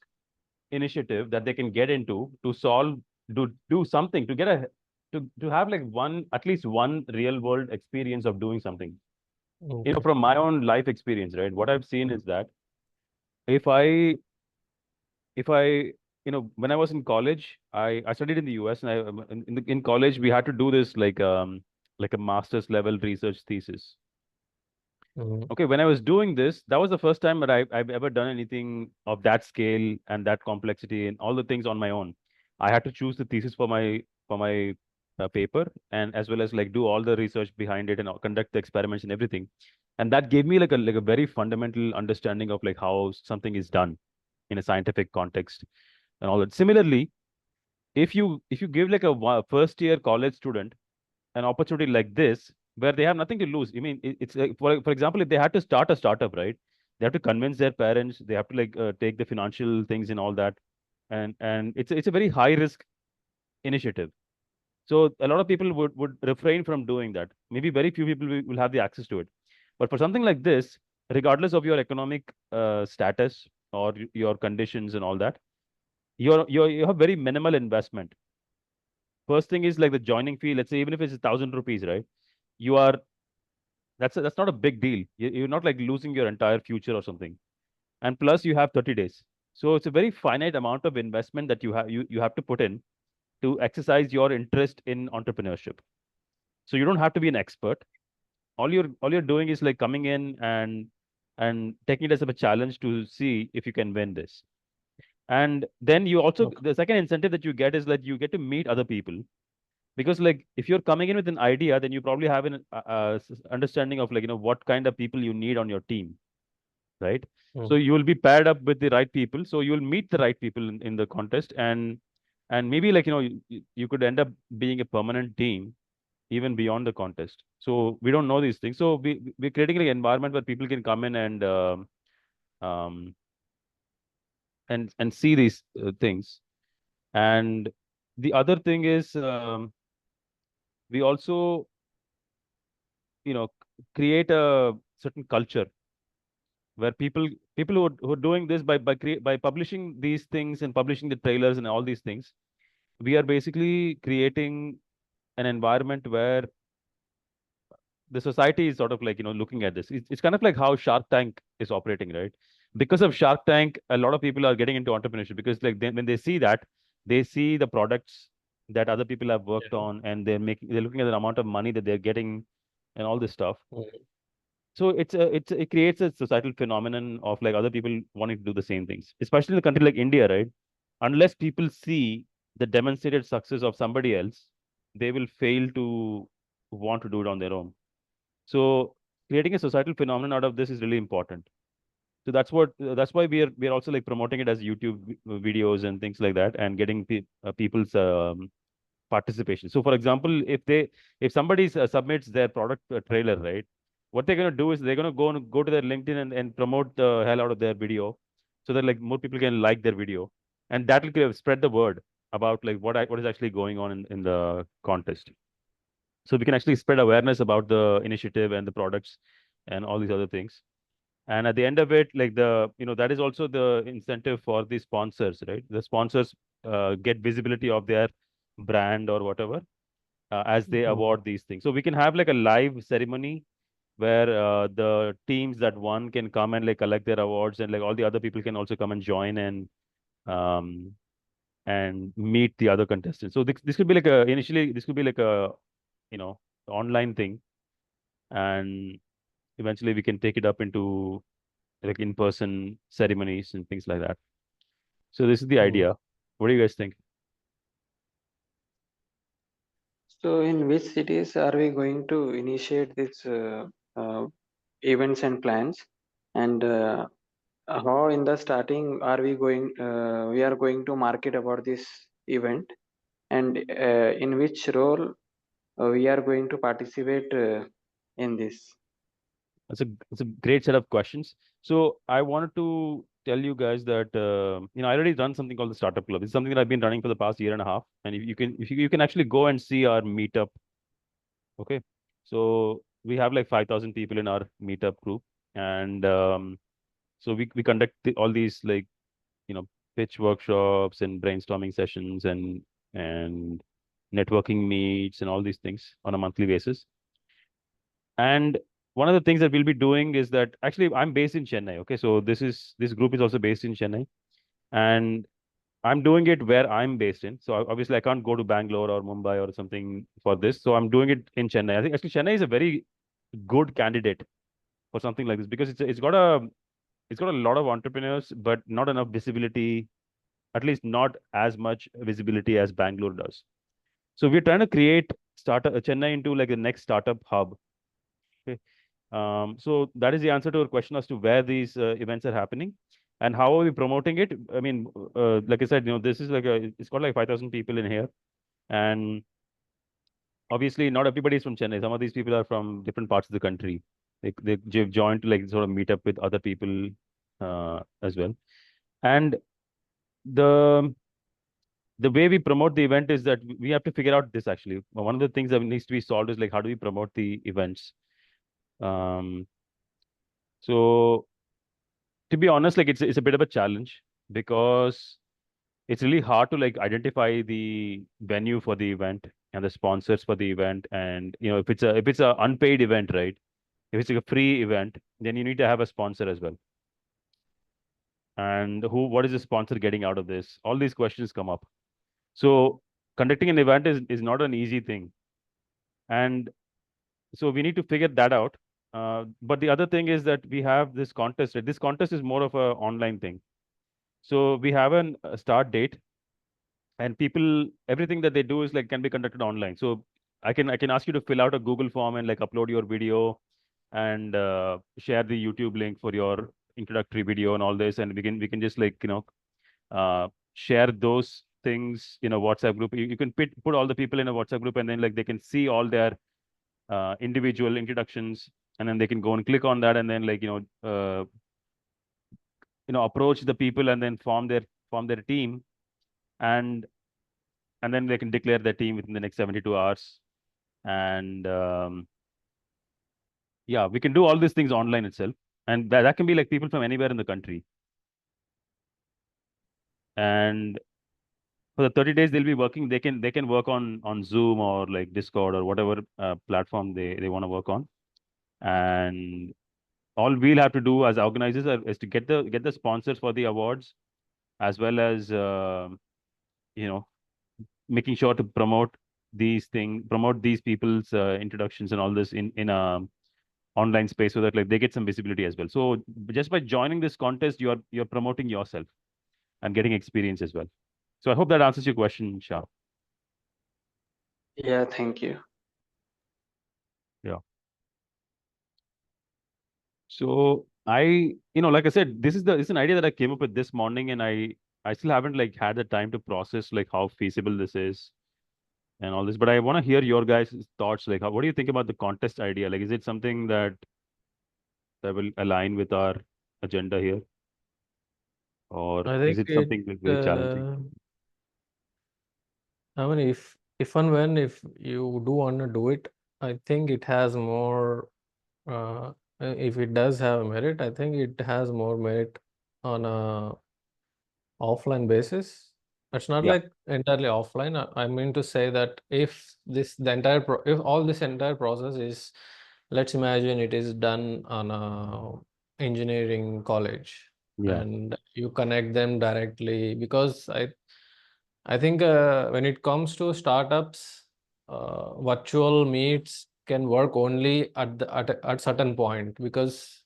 initiative that they can get into to solve, do something, to get a to have like one, at least one real world experience of doing something. You know, Okay. from my own life experience, right, what I've seen is that if I if I, you know, when I was in college, I studied in the US, and in college we had to do this like a master's level research thesis. Mhm. Okay, when I was doing this, that was the first time that I've ever done anything of that scale and that complexity and all the things on my own. I had to choose the thesis for my paper, and as well as like do all the research behind it and conduct the experiments and everything. And that gave me like a very fundamental understanding of like how something is done in a scientific context and all that. Similarly, if you give like a first year college student an opportunity like this where they have nothing to lose. I mean, it's like, for example, if they had to start a startup, right? They have to convince their parents. They have to like take the financial things and all that, and it's a very high risk initiative. So a lot of people would refrain from doing that. Maybe very few people will have the access to it. But for something like this, regardless of your economic status or your conditions and all that, you have very minimal investment. First thing is like the joining fee. Let's say even if it's 1,000 rupees, right? You are that's not a big deal. You're not like losing your entire future or something. And plus, you have 30 days. So it's a very finite amount of investment that you have to put in to exercise your interest in entrepreneurship. So you don't have to be an expert. All you're doing is like coming in and taking it as a challenge to see if you can win this. And then you also Okay. the second incentive that you get is that you get to meet other people, because like if you're coming in with an idea, then you probably have an understanding of like, you know, what kind of people you need on your team, right? So Mm. you will be paired up with the right people, so you will meet the right people in the contest, and maybe like, you know, you could end up being a permanent team even beyond the contest. So we don't know these things, so we're creating like an environment where people can come in um and see these things. And the other thing is, we also, you know, create a certain culture where people who are doing this by publishing these things and publishing the trailers and all these things, we are basically creating an environment where the society is sort of like, you know, looking at this. It's kind of like how Shark Tank is operating, right? Because of Shark Tank, a lot of people are getting into entrepreneurship because like when they see that, they see the products that other people have worked Yeah. on, and they're looking at the amount of money that they're getting and all this stuff. Mm. So it creates a societal phenomenon of like other people wanting to do the same things, especially in a country like India, right? Unless people see the demonstrated success of somebody else, they will fail to want to do it on their own. So creating a societal phenomenon out of this is really important. So that's why we are also like promoting it as YouTube videos and things like that, and getting people's participation. So, for example, if somebody submits their product trailer, right, what they're going to do is they're going to go to their LinkedIn and promote the hell out of their video, so that like more people can like their video, and that will kind of spread the word about like what is actually going on in the contest. So we can actually spread awareness about the initiative and the products and all these other things. And at the end of it, like that is also the incentive for the sponsors, right? The sponsors get visibility of their brand or whatever as they Mm. award these things. So we can have like a live ceremony where the teams that won can come and like collect their awards, and like all the other people can also come and join um, and meet the other contestants. So this could be like initially this could be like a you know online thing, and eventually we can take it up into like in-person ceremonies and things like that. So this is the Mm. idea. What do you guys think? So, in which cities are we going to initiate this events and plans? And how in the starting are we going? We are going to market about this event, and in which role we are going to participate in this. It's a great set of questions. So I wanted to tell you guys that I already run something called the Startup Club. It's something that I've been running for the past year and a half, and if you can actually go and see our meetup. Okay, so we have like 5,000 people in our meetup group, and so we conduct all these like pitch workshops and brainstorming sessions and networking meets and all these things on a monthly basis. And one of the things that we'll be doing is that actually I'm based in Chennai. Okay, so this group is also based in Chennai, and I'm doing it where I'm based in. So obviously I can't go to Bangalore or Mumbai or something for this. So I'm doing it in Chennai. I think actually Chennai is a very good candidate for something like this because it's got a lot of entrepreneurs, but not enough visibility. At least not as much visibility as Bangalore does. So we're trying to create startup Chennai into like the next startup hub. Okay. So that is the answer to your question as to where these events are happening and how are we promoting it. I mean, like I said, this is like it's got like 5,000 people in here, and obviously not everybody is from Chennai. Some of these people are from different parts of the country. They've joined to like sort of meet up with other people as well. And the the way we promote the event is that we have to figure out this actually. One of the things that needs to be solved is like how do we promote the events? Um, so to be honest, like it's a bit of a challenge because it's really hard to like identify the venue for the event and the sponsors for the event. And if it's a unpaid event, right? If it's like a free event, then you need to have a sponsor as well. And what is the sponsor getting out of this? All these questions come up. So conducting an event is not an easy thing. And so we need to figure that out. But the other thing is that we have this contest. Right? This contest is more of a online thing. So we have a start date, and people everything that they do is like can be conducted online. So I can ask you to fill out a Google form and like upload your video and share the YouTube link for your introductory video and all this, and we can just like share those things in a WhatsApp group. You can put all the people in a WhatsApp group, and then like they can see all their individual introductions, and then they can go and click on that, and then like approach the people and then form their team, and then they can declare their team within the next 72 hours. And yeah, we can do all these things online itself, and that can be like people from anywhere in the country. And for the 30 days they'll be working, they can work on Zoom or like Discord or whatever platform they want to work on. And all we'll have to do as organizers is to get the sponsors for the awards, as well as you know making sure to promote these things, promote these people's introductions and all this in a online space so that like they get some visibility as well. So just by joining this contest, you're promoting yourself and getting experience as well. So I hope that answers your question, Shah. Yeah, thank you. Yeah. So like I said, this is an idea that I came up with this morning, and I still haven't like had the time to process like how feasible this is and all this. But I want to hear your guys' thoughts. Like, what do you think about the contest idea? Like, is it something that will align with our agenda here, or I is think it something like very challenging? I mean, if and when if you do want to do it, I think it has more. If it does have merit, I think it has more merit on a offline basis. It's not Yeah. like entirely offline. I mean to say that if if all this entire process is, let's imagine it is done on a engineering college, Yeah. and you connect them directly, because I think when it comes to startups, virtual meets can work only at certain point, because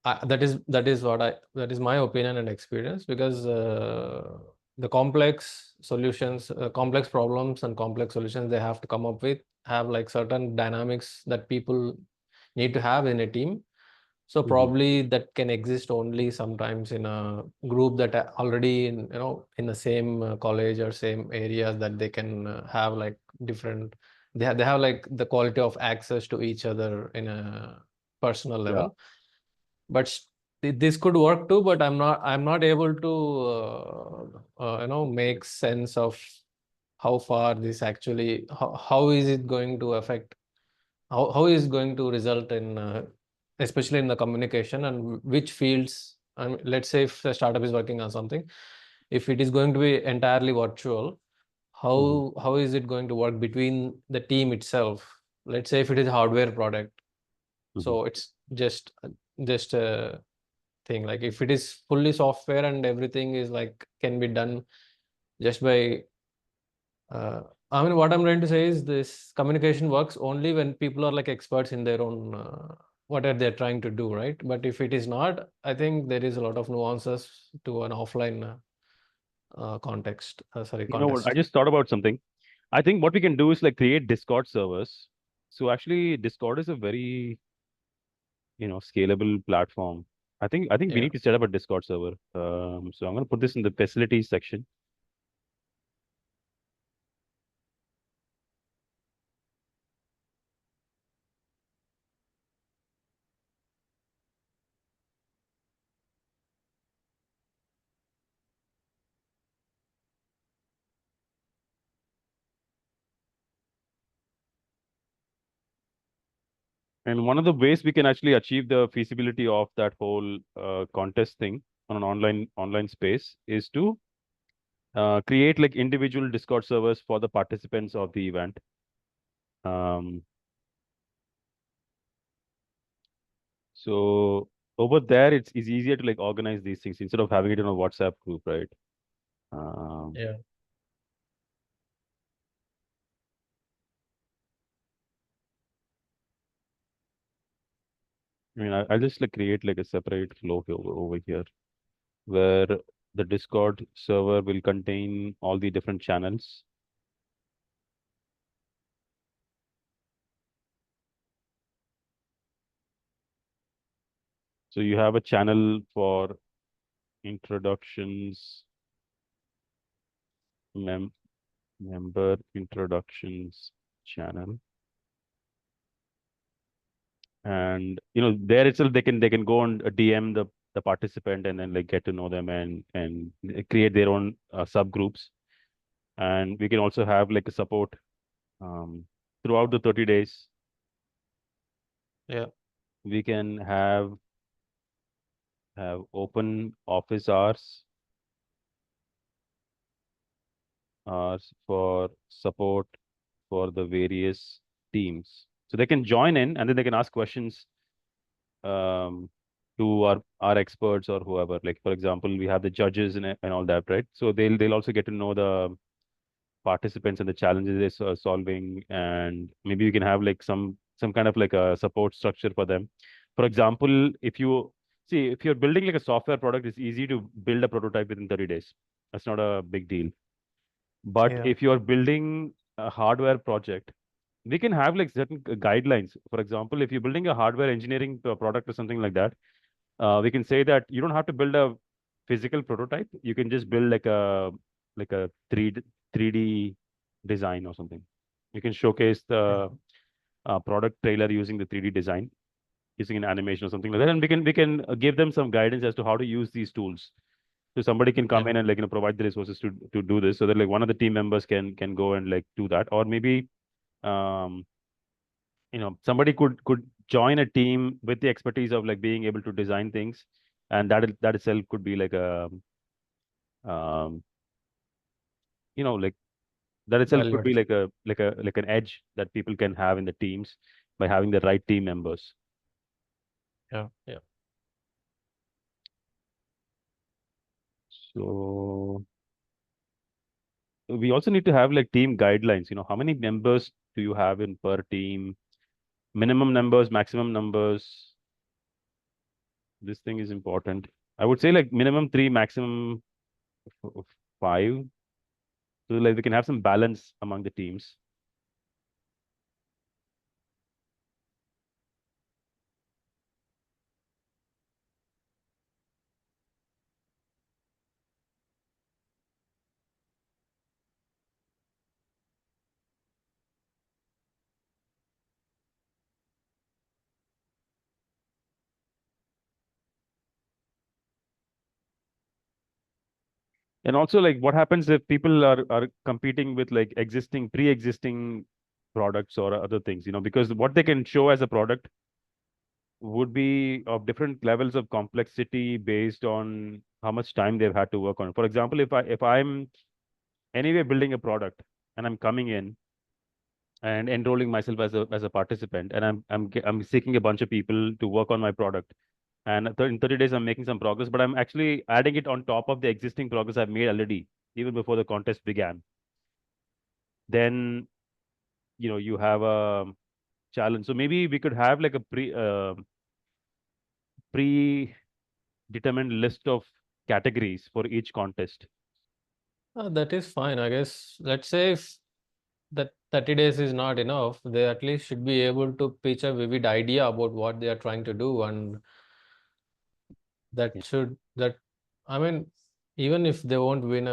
that is my opinion and experience, because the complex solutions, complex problems and complex solutions they have to come up with have like certain dynamics that people need to have in a team. So Mhm. probably that can exist only sometimes in a group that are already in the same college or same areas, that they can have like different, they have like the quality of access to each other in a personal Yeah. level. But this could work too, but I'm not able to make sense of how far this actually, how is it going to affect, how is it going to result in especially in the communication, and which fields. Let's say if a startup is working on something, if it is going to be entirely virtual, Mhm. how is it going to work between the team itself? Let's say if it is a hardware product, Mhm. so it's just a thing. Like if it is fully software and everything is like can be done just by uh, I mean, what I'm trying to say is this communication works only when people are like experts in their own what are they trying to do, right? But if it is not, I think there is a lot of nuances to an offline context. Sorry, You know what? I contest. just thought about something. I think what we can do is like create Discord servers. So actually, Discord is a very scalable platform. I think we Yeah. need to set up a Discord server. So I'm going to put this in the facilities section. And one of the ways we can actually achieve the feasibility of that whole contest thing on an online space is to create like individual Discord servers for the participants of the event. Um, so over there, it's easier to like organize these things instead of having it in a WhatsApp group, right? Um, Yeah. I'll just like create like a separate flow over here where the Discord server will contain all the different channels. So you have a channel for introductions, member introductions channel. And there itself they can go and DM the participant and then like get to know them and create their own subgroups. And we can also have like a support um, throughout the 30 days. Yeah. We can have open office hours for support for the various teams. So they can join in and then they can ask questions um, to our experts or whoever. Like for example, we have the judges and all that, right? So they'll also get to know participants and the challenges they're solving, and maybe we can have like some kind of like a support structure for them. For example, if you're building like a software product, it's easy to build a prototype within 30 days. That's not a big deal. But Yeah. if you're building a hardware project, we can have like certain guidelines. For example, if you're building a hardware engineering product or something like that, we can say that you don't have to build a physical prototype. You can just build like a 3D design or something. You can showcase the product trailer using the 3D design, using an animation or something like that, and we can give them some guidance as to how to use these tools. So somebody can come Yeah. in and like provide the resources to do this, so that like one of the team members can go and like do that, or maybe um somebody could join a team with the expertise of like being able to design things, and that itself could be like a um like that itself Value could be addition. like an edge that people can have in the teams by having the right team members. Yeah. Yeah. So we also need to have like team guidelines. How many members do you have in per team? Minimum numbers, maximum numbers. This thing is important. I would say like minimum three, maximum five. So like we can have some balance among the teams. And also like what happens if people are competing with like pre-existing products or other things, because what they can show as a product would be of different levels of complexity based on how much time they've had to work on it. For example, if I'm anyway building a product and I'm coming in and enrolling myself as a participant, and I'm seeking a bunch of people to work on my product, and in 30 days I'm making some progress, but I'm actually adding it on top of the existing progress I've made already even before the contest began. Then you have a challenge. So maybe we could have like a predetermined list of categories for each contest. That is fine. I guess, let's say if that 30 days is not enough, they at least should be able to pitch a vivid idea about what they are trying to do, and Yeah. that I mean, even if they won't win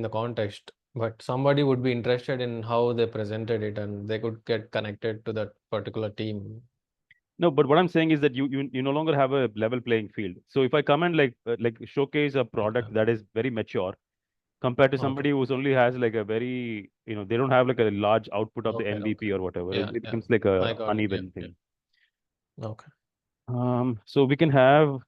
the contest, but somebody would be interested in how they presented it, and they could get connected to that particular team. No, but what I'm saying is that you no longer have a level playing field. So if I come and like showcase a product Okay. that is very mature compared to Okay. somebody who's only has like a very, they don't have like a large output of the Okay. Okay. MVP or whatever, it, Yeah. it Yeah. becomes like I a got it. Yeah. uneven Yeah. thing. Okay. So we can have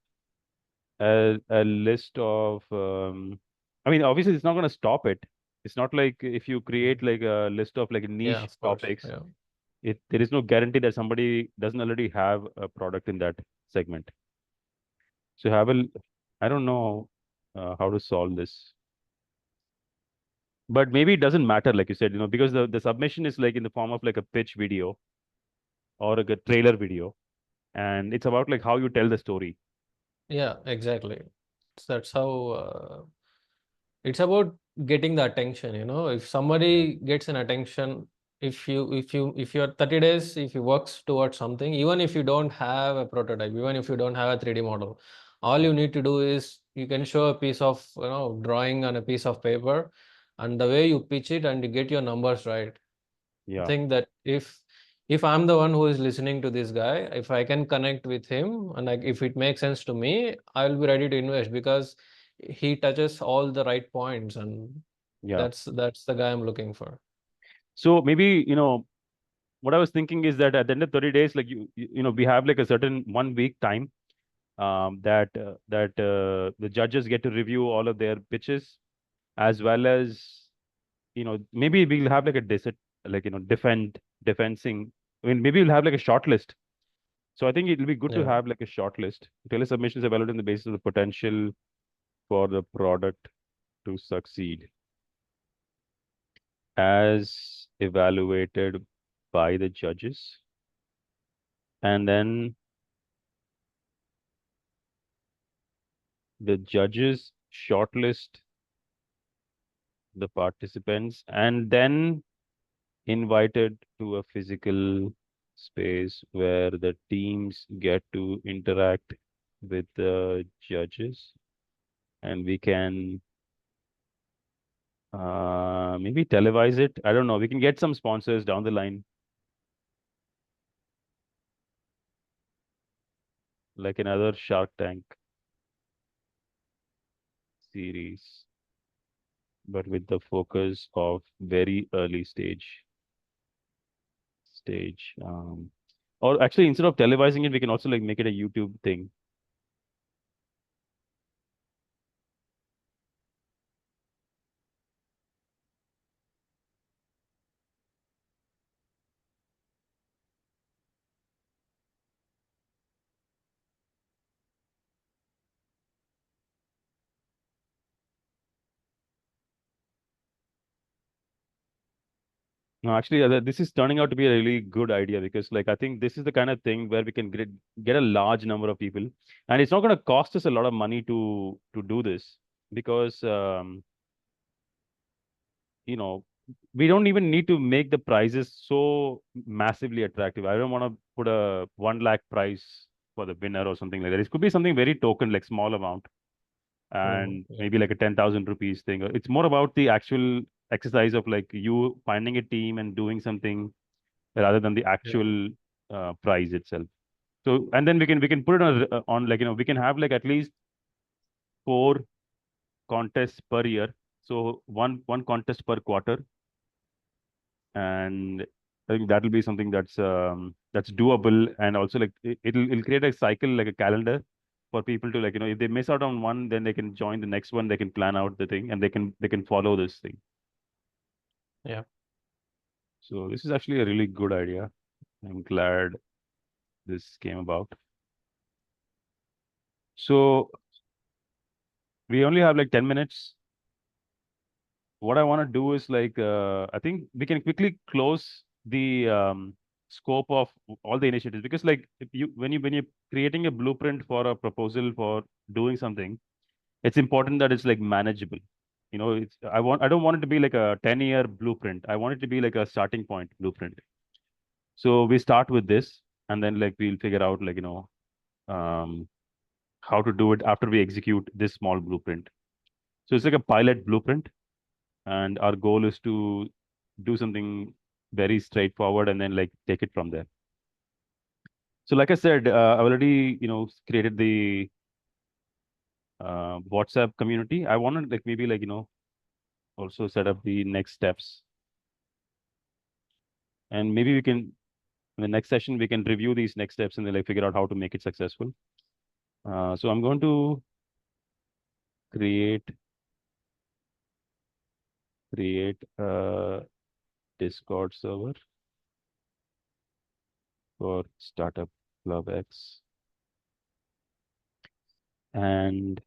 a list of, I mean, obviously it's not going to stop it. It's not like if you create like a list of like Yeah. niche Of course. topics, Yeah. there is no guarantee that somebody doesn't already have a product in that segment. So I don't know how to solve this, but maybe it doesn't matter, like you said, because the submission is like in the form of like a pitch video or like a trailer video, and it's about like how you tell the story. Yeah. Exactly. That's how. It's about getting the attention. If Yeah. somebody gets an attention, if you're 30 days, if you works towards something, even if you don't have a prototype, even if you don't have a 3D model, all Yeah. you need to do is you can show a piece of drawing on a piece of paper, and the way you pitch it and you get your numbers right. I Yeah. think that if I'm the one who is listening to this guy, if I can connect with him, and like if it makes sense to me, I'll be ready to invest, because he touches all the right points, and Yeah. that's the guy I'm looking for. So maybe, what I was thinking is that at the end of 30 days, like we have like a certain 1 week time, that the judges get to review all of their pitches, as well as, maybe we'll have like a like, defending. I mean, maybe we'll have like a short list. So I think it'll be good to Yeah. have like a short list. Tailor submissions evaluated on the basis of the potential for the product to succeed. as evaluated by the judges, and then the judges shortlist the participants and then invited to a physical space where the teams get to interact with the judges, and we can maybe televise it. I don't know. We can get some sponsors down the line, like another Shark Tank series, but with the focus of very early stage. Or actually, instead of televising it, we can also like make it a YouTube thing. No, actually, this is turning out to be a really good idea because, like, I think this is the kind of thing where we can get a large number of people, and it's not going to cost us a lot of money to do this because, you know, we don't even need to make the prizes so massively attractive. I don't want to put a 1 lakh prize for the winner or something like that. It could be something very token, like small amount, and Yeah. maybe like a 10,000 rupees thing. It's more about the actual exercise of like you finding a team and doing something rather than the Yeah. actual prize itself. So, and then we can put it on like, we can have like at least 4 contests per year. So one contest per quarter, and I think that will be something that's doable, and also like it'll create a cycle, like a calendar for people to, like, if they miss out on one, then they can join the next one. They can plan out the thing, and they can follow this thing. Yeah. So this is actually a really good idea. I'm glad this came about. So we only have like 10 minutes. What I want to do is like, I think we can quickly close the scope of all the initiatives, because like if when you're creating a blueprint for a proposal for doing something, it's important that it's like manageable. I don't want it to be like a 10-year blueprint. I want it to be like a starting point blueprint. So we start with this, and then like we'll figure out like, um, how to do it after we execute this small blueprint. So it's like a pilot blueprint, and our goal is to do something very straightforward and then like take it from there. So like I said, I already created the WhatsApp community. I want to like maybe like also set up the next steps, and maybe we can, in the next session, we can review these next steps and then like figure out how to make it successful. So I'm going to create a Discord server for Startup Club X, and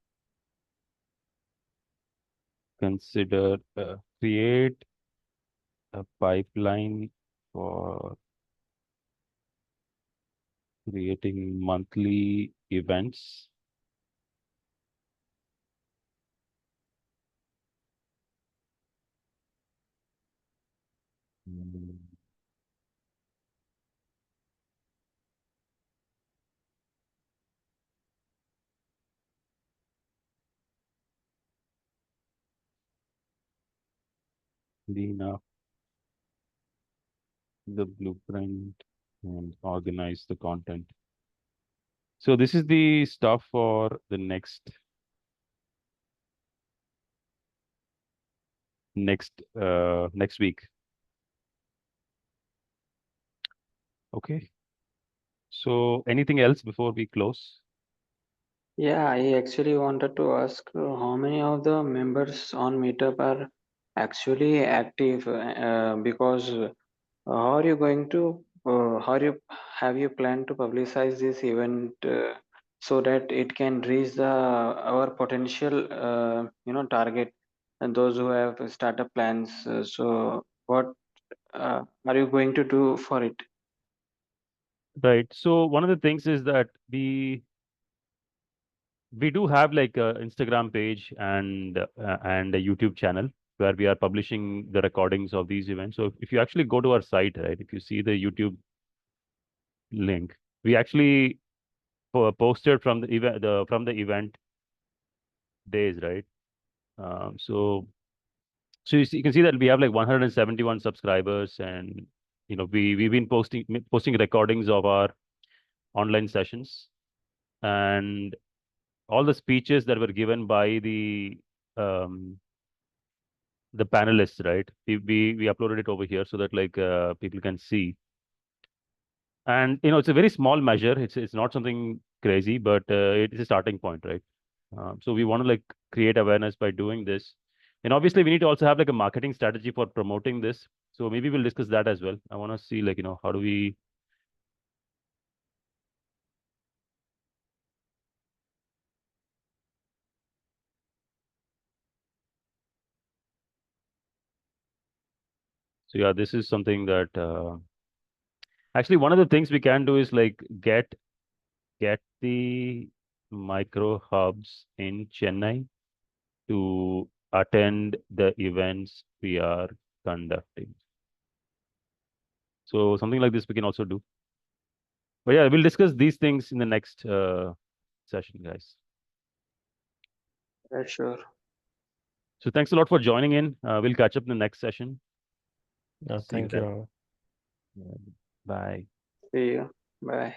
consider create a pipeline for creating monthly events. Mm, Clean up the blueprint and organize the content. So this is the stuff for the next week. Okay. So anything else before we close? Yeah, I actually wanted to ask how many of the members on Meetup are actually active, because how are you going to, how you have you planned to publicize this event so that it can reach the our potential target, and those who have startup plans. So what are you going to do for it? Right. So one of the things is that we do have like a Instagram page and a YouTube channel where we are publishing the recordings of these events. So if you actually go to our site, right, if you see the YouTube link, we actually posted from the event event days, right? So you can see that we have like 171 subscribers, and we've been posting recordings of our online sessions, and all the speeches that were given by um, the panelists, right? We uploaded it over here so that like people can see. And it's a very small measure. It's not something crazy, but it is a starting point, right? So we want to like create awareness by doing this. And obviously we need to also have like a marketing strategy for promoting this. So maybe we'll discuss that as well. I want to see like, how do we. So yeah, this is something that actually one of the things we can do is like get the micro hubs in Chennai to attend the events we are conducting. So something like this we can also do. But yeah, we'll discuss these things in the next session, guys. Sure. So thanks a lot for joining in. We'll catch up in the next session. Yeah, See you thank you, then. Raghav. Bye. See you. Bye.